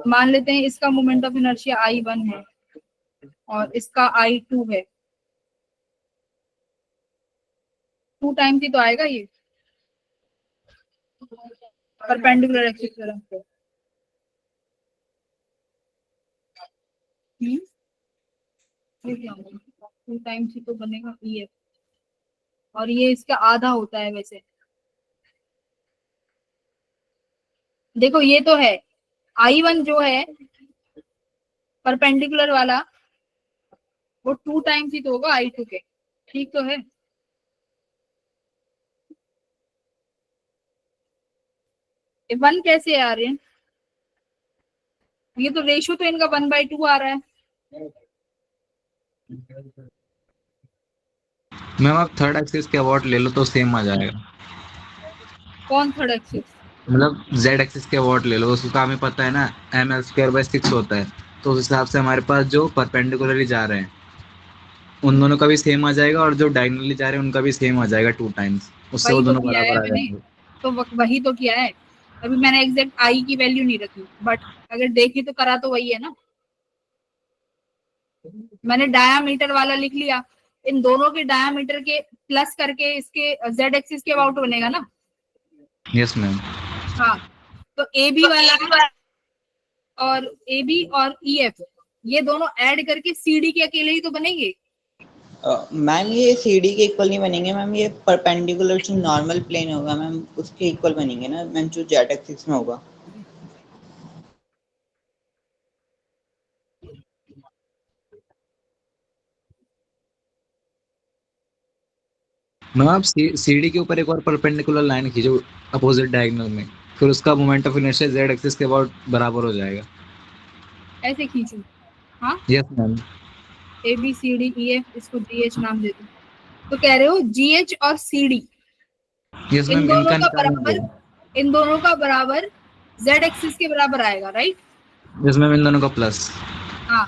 मान लेते हैं इसका मोमेंट ऑफ इनर्शिया I1 है और इसका I2 है, 2 टाइम्स ही तो आएगा ये परपेंडिकुलर एक्सिस थ्योरम पे। 2 टाइम्स ही तो बनेगा ई एफ, और ये इसका आधा होता है वैसे। देखो ये तो है I1 जो है परपेंडिकुलर वाला, वो 2 टाइम्स ही तो होगा I2 के, ठीक तो है? वन कैसे आ रहे हैं? ये तो रेशियो तो इनका 1/2 आ रहा है। मैम आप थर्ड एक्सिस के अबाउट ले लो तो सेम आ जाएगा। कौन थर्ड एक्सिस? मतलब जेड एक्सिस के अबाउट ले लो, उसका हमें पता है ना ml²/6 होता है, तो उस हिसाब से हमारे पास जो परपेंडिकुलरली जा रहे हैं उन दोनों का भी सेम आ जाएगा, और जो डायगोनली जा रहे हैं उनका भी सेम आ जाएगा 2 टाइम्स, उससे वो वही तो दोनों किया बराबर है आ मैंने, जाएंगे। तो वही तो किया है। अभी मैंने एग्जैक्ट आई की वैल्यू नहीं रखी, बट अगर देखी तो करा तो वही है ना। मैंने डायामीटर वाला लिख लिया, इन दोनों के डायामीटर के प्लस करके इसके जेड एक्सिस के अबाउट बनेगा ना। Yes ma'am. हाँ, तो ए बी वाला और ए बी और ई एफ ये दोनों ऐड करके सी डी के अकेले ही तो बनेंगे। मैम ये सी डी के इक्वल नहीं बनेंगे मैम, ये परपेंडिकुलर जो नॉर्मल प्लेन होगा मैम उसके इक्वल बनेंगे ना मैम, जो जेड एक्सिस में होगा। मैम आप सीडी के ऊपर एक और परपेंडिकुलर लाइन खींचो अपोजिट डायगोनल में, फिर उसका moment of inertia Z axis के अबाउट बराबर हो जाएगा। ऐसे खींचू? हाँ, yes ma'am. A B C D E F, इसको जी एच नाम दे दो। तो कह रहे हो जी एच और सी डी यस इन मैम, दोनों इनका का निकालना बराबर, है। इन दोनों का बराबर जेड एक्सिस के बराबर आएगा, राइट? यस मैम, इन दोनों का प्लस। हाँ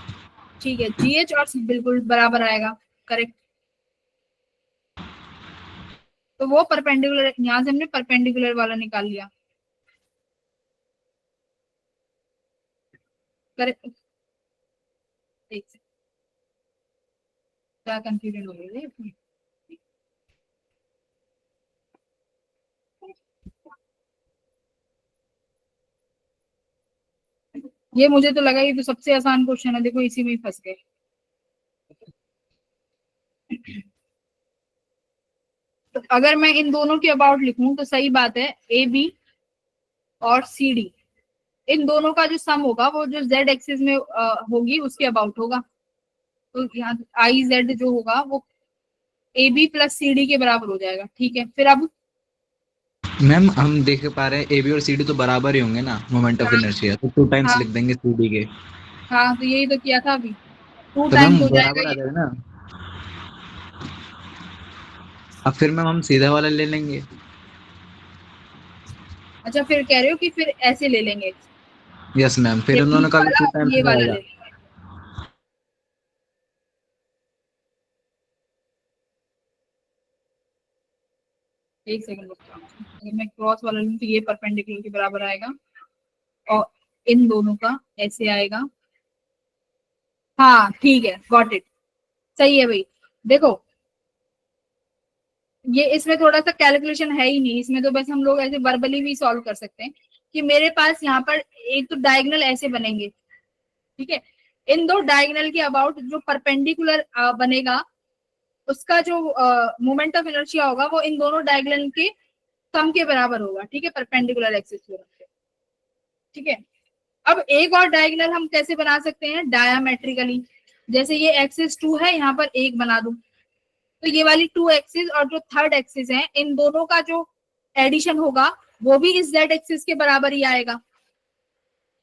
ठीक है, जी एच और बिल्कुल बराबर आएगा, करेक्ट। तो वो परपेंडिकुलर, यहाँ से हमने परपेंडिकुलर वाला निकाल लिया, करेक्ट। क्या कंफ्यूजन हो गई है? ये मुझे तो लगा ये तो सबसे आसान क्वेश्चन है, देखो इसी में ही फंस गए। तो अगर मैं इन दोनों के अबाउट लिखूं तो सही बात है, ए बी और सी डी इन दोनों का जो सम होगा वो जो जेड एक्सिस में होगी उसके अबाउट होगा। तो यहाँ आई जेड जो होगा वो A B plus C D के बराबर हो जाएगा। ठीक है, फिर अब मैम हम देख पा रहे हैं ए बी और सी डी तो बराबर ही होंगे ना मोमेंट ऑफ हाँ इनर्शिया, तो 2 टाइम्स हाँ लिख देंगे सी डी के। हाँ, तो यही तो किया था अभी, 2 तो टाइम्स मैम हो जाएगा बराबर आ ये। जाएगा ना। अब फिर मैम हम सीधा वाला ले लेंगे। अच्छा, फिर कह रहे हो कि फिर ऐसे ले लेंगे, यस मैम, ये फिर उन बी दोनों का भी वाला 2 टाइम्स ये हो वाला ले जाएगा। लेंगे। एक सेकंड रुको, अगर मैं क्रॉस वाला लूँ तो ये परपेंडिकुलर के बराबर आएगा और इन दोनों का ऐसे आएगा। हाँ ठीक है, गॉट इट, सही है भाई। देखो ये इसमें थोड़ा सा कैलकुलेशन है ही नहीं, इसमें तो बस हम लोग ऐसे वर्बली भी सॉल्व कर सकते हैं कि मेरे पास यहाँ पर एक तो डायगोनल ऐसे बनेंगे, ठीक है, इन दो डायगोनल के अबाउट जो परपेंडिकुलर बनेगा उसका जो मोमेंट ऑफ इनर्शिया होगा वो इन दोनों डायगोनल के सम के बराबर होगा। ठीक है, परपेंडिकुलर एक्सिस पे। ठीक है, अब एक और डायगोनल हम कैसे बना सकते हैं, डायमेट्रिकली। जैसे ये एक्सिस 2 है, यहाँ पर 1 बना दूं, तो ये वाली 2 एक्सिस और जो थर्ड एक्सिस है इन दोनों का जो एडिशन होगा वो भी इस जेड एक्सिस के बराबर ही आएगा।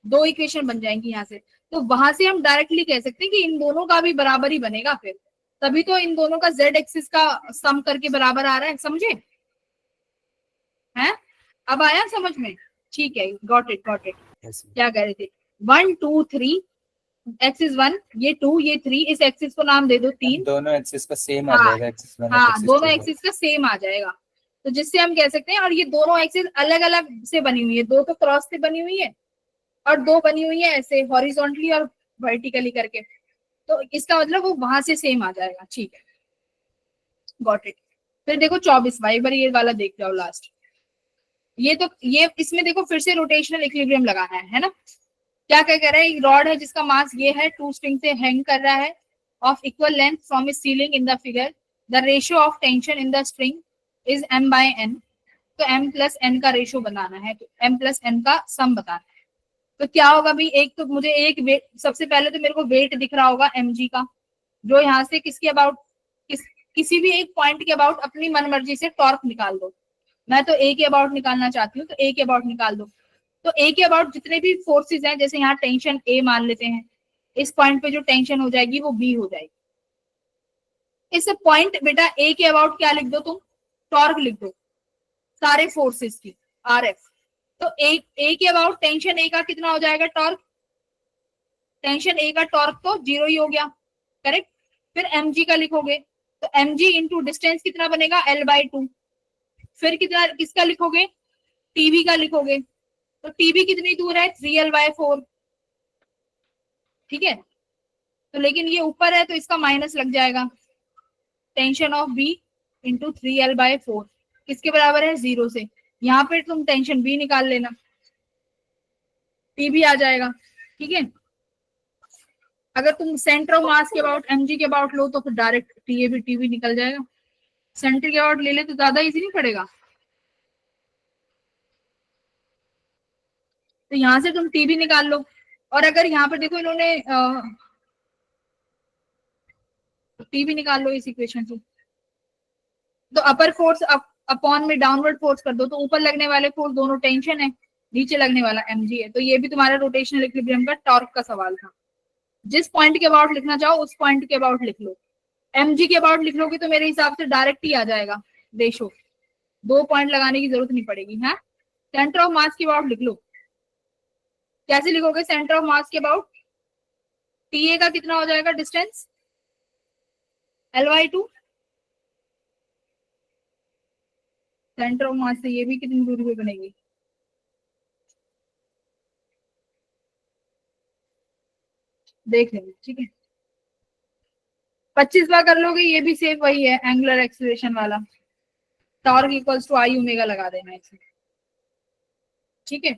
2 इक्वेशन बन जाएंगी यहाँ से। तो वहां से हम डायरेक्टली कह सकते हैं कि इन दोनों का भी बराबर ही बनेगा, फिर तभी तो इन दोनों का जेड एक्सिस का सम करके बराबर आ रहा है। समझे हैं? अब आया समझ में? ठीक है, गॉट इट गॉट इट। क्या कह रहे थे, 1 2 3 एक्सिस 1, ये 2 ये 3, इस एक्सिस को नाम दे दो 3। दोनों एक्सिस का सेम आ हाँ जाएगा, एक्सिस 1 हाँ, एक्सिस दोनों 2। एक्सिस का सेम आ जाएगा, तो जिससे हम कह सकते हैं, और ये दोनों एक्सिस अलग अलग से बनी हुई है, 2 तो क्रॉस से बनी हुई है और 2 बनी हुई है ऐसे हॉरिजॉन्टली और वर्टिकली करके, तो इसका मतलब वो वहां से सेम आ जाएगा। ठीक है, गॉट इट। फिर देखो 24 वाई बार ये वाला देख जाओ लास्ट। ये तो ये इसमें देखो फिर से रोटेशनल इक्विलिब्रियम लगाना है ना। क्या क्या कह रहा है, रॉड है जिसका मास ये है, 2 स्ट्रिंग से हैंग कर रहा है ऑफ इक्वल लेंथ फ्रॉम इस ceiling in the figure, the ratio of tension in the string is m/n। तो m प्लस n का रेशियो बनाना है, तो m प्लस n का सम बताना है। तो क्या होगा भाई, एक तो मुझे एक वेट, सबसे पहले तो मेरे को वेट दिख रहा होगा mg का, जो यहाँ से किसके अबाउट किसी भी एक पॉइंट के अबाउट अपनी मनमर्जी से टॉर्क निकाल दो। मैं तो ए के अबाउट निकालना चाहती हूँ, तो ए के अबाउट निकाल दो। तो ए के अबाउट जितने भी फोर्सेस हैं, जैसे यहाँ टेंशन ए मान लेते हैं, इस पॉइंट पे जो टेंशन हो जाएगी वो बी हो जाएगी। इस पॉइंट बेटा ए के अबाउट क्या लिख दो तुम, टॉर्क लिख दो सारे फोर्सेस की, आरएफ। तो ए के अबाउट टेंशन ए का कितना हो जाएगा टॉर्क, टेंशन ए का टॉर्क तो 0 ही हो गया, करेक्ट। फिर mg का लिखोगे, तो mg इंटू डिस्टेंस कितना बनेगा, l/2। फिर कितना किसका लिखोगे, टीवी का लिखोगे, तो टीवी कितनी दूर है, 3l/4। ठीक है, तो लेकिन ये ऊपर है तो इसका माइनस लग जाएगा, tension of B into 3l/4 किसके बराबर है, 0 से। यहाँ पे तुम टेंशन बी निकाल लेना, टीबी आ जाएगा। ठीक है, अगर तुम सेंटर ऑफ मास के अबाउट mg के अबाउट लो तो फिर डायरेक्ट टीवी निकल जाएगा। सेंटर के अबाउट ले ले तो ज्यादा इजी नहीं पड़ेगा, तो यहाँ से तुम टीबी निकाल लो। और अगर यहाँ पर देखो इन्होंने टीबी निकाल लो इस इक्वेशन से, तो अपर फोर्स अपॉन में डाउनवर्ड फोर्स कर दो, तो ऊपर लगने वाले फोर्स दोनों टेंशन है, नीचे लगने वाला mg है। तो ये भी तुम्हारा रोटेशनल इक्विलिब्रियम का टॉर्क का सवाल था। जिस पॉइंट के अबाउट लिखना चाहो उस पॉइंट के अबाउट लिख लो। mg के अबाउट लिख लोगे तो मेरे हिसाब से डायरेक्ट ही आ जाएगा रेशो, 2 पॉइंट लगाने की जरूरत नहीं पड़ेगी। हाँ, सेंटर ऑफ मास के अबाउट लिख लो। कैसे लिखोगे सेंटर ऑफ मास के अबाउट, TA का कितना हो जाएगा डिस्टेंस, l/2। सेंटर ऑफ मास से ये भी कितनी दूरी पे बनेगी, देख लेंगे। ठीक है, 25 बार कर लोगे, ये भी सेफ वही है एंगुलर एक्सीलरेशन वाला, torque equals to I omega लगा देना इसमें। ठीक है,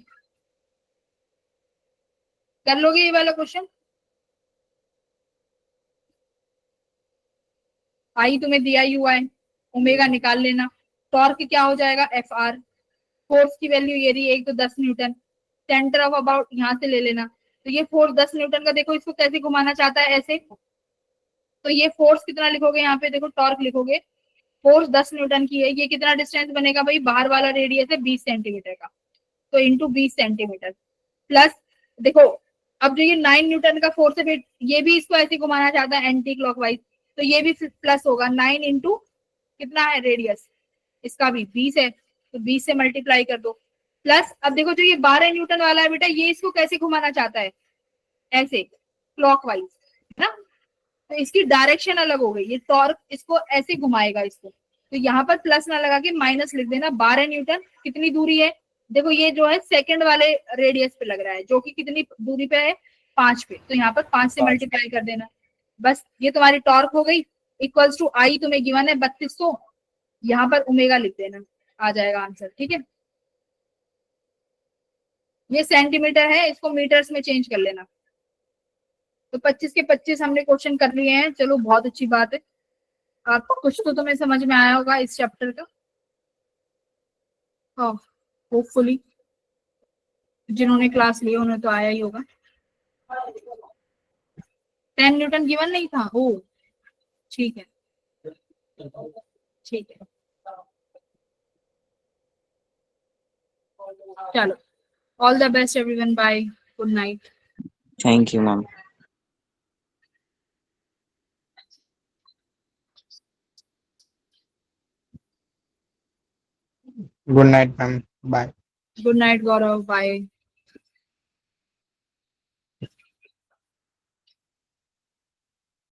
कर लोगे ये वाला क्वेश्चन? आई तुम्हें दिया ही हुआ है, ओमेगा निकाल लेना। टॉर्क क्या हो जाएगा? F R. फोर्स की वैल्यू ये रही, एक तो 10 न्यूटन। सेंटर ऑफ अबाउट यहाँ से ले लेना। तो ये फोर्स 10 न्यूटन का, देखो इसको कैसे घुमाना चाहता है, ऐसे। तो ये फोर्स कितना लिखोगे यहाँ पे? देखो टॉर्क लिखोगे, फोर्स 10 न्यूटन की है। ये कितना डिस्टेंस बनेगा भाई? बाहर वाला रेडियस है 20 सेंटीमीटर का, तो इंटू 20 सेंटीमीटर प्लस, देखो अब जो ये 9 न्यूटन का फोर्स है, फिर ये भी इसको ऐसे घुमाना चाहता है एंटी क्लॉकवाइज, तो ये भी प्लस होगा। 9 इंटू कितना है रेडियस इसका भी 20 है, तो 20 से मल्टीप्लाई कर दो। प्लस अब देखो जो ये 12 न्यूटन वाला है बेटा, ये इसको कैसे घुमाना चाहता है? ऐसे क्लॉकवाइज, है ना। तो इसकी डायरेक्शन अलग हो गई, ये टॉर्क इसको ऐसे घुमाएगा इसको। तो यहाँ पर प्लस ना लगा के माइनस लिख देना। 12 न्यूटन कितनी दूरी है? देखो ये जो है सेकंड वाले रेडियस पे लग रहा है, जो कि कितनी दूरी पे है? 5 पे। तो यहाँ पर 5 से मल्टीप्लाई कर देना। बस ये तुम्हारी टॉर्क हो गई। इक्वल्स टू आई तुम्हें गिवन है 3200, यहाँ पर ओमेगा लिख देना, आ जाएगा आंसर। ठीक है, ये सेंटीमीटर है, इसको मीटर्स में चेंज कर लेना। तो 25 के 25 हमने क्वेश्चन कर लिए हैं। चलो बहुत अच्छी बात है, आप कुछ तो तुम्हें समझ में आया होगा इस चैप्टर का, होपफुली जिन्होंने क्लास ली उन्हें तो आया ही होगा। 10 न्यूटन गिवन नहीं था? ओ ठीक है, ठीक है, चलो all the best everyone, bye, good night. Thank you ma'am. Good night ma'am, bye. Good night Gaurav, bye.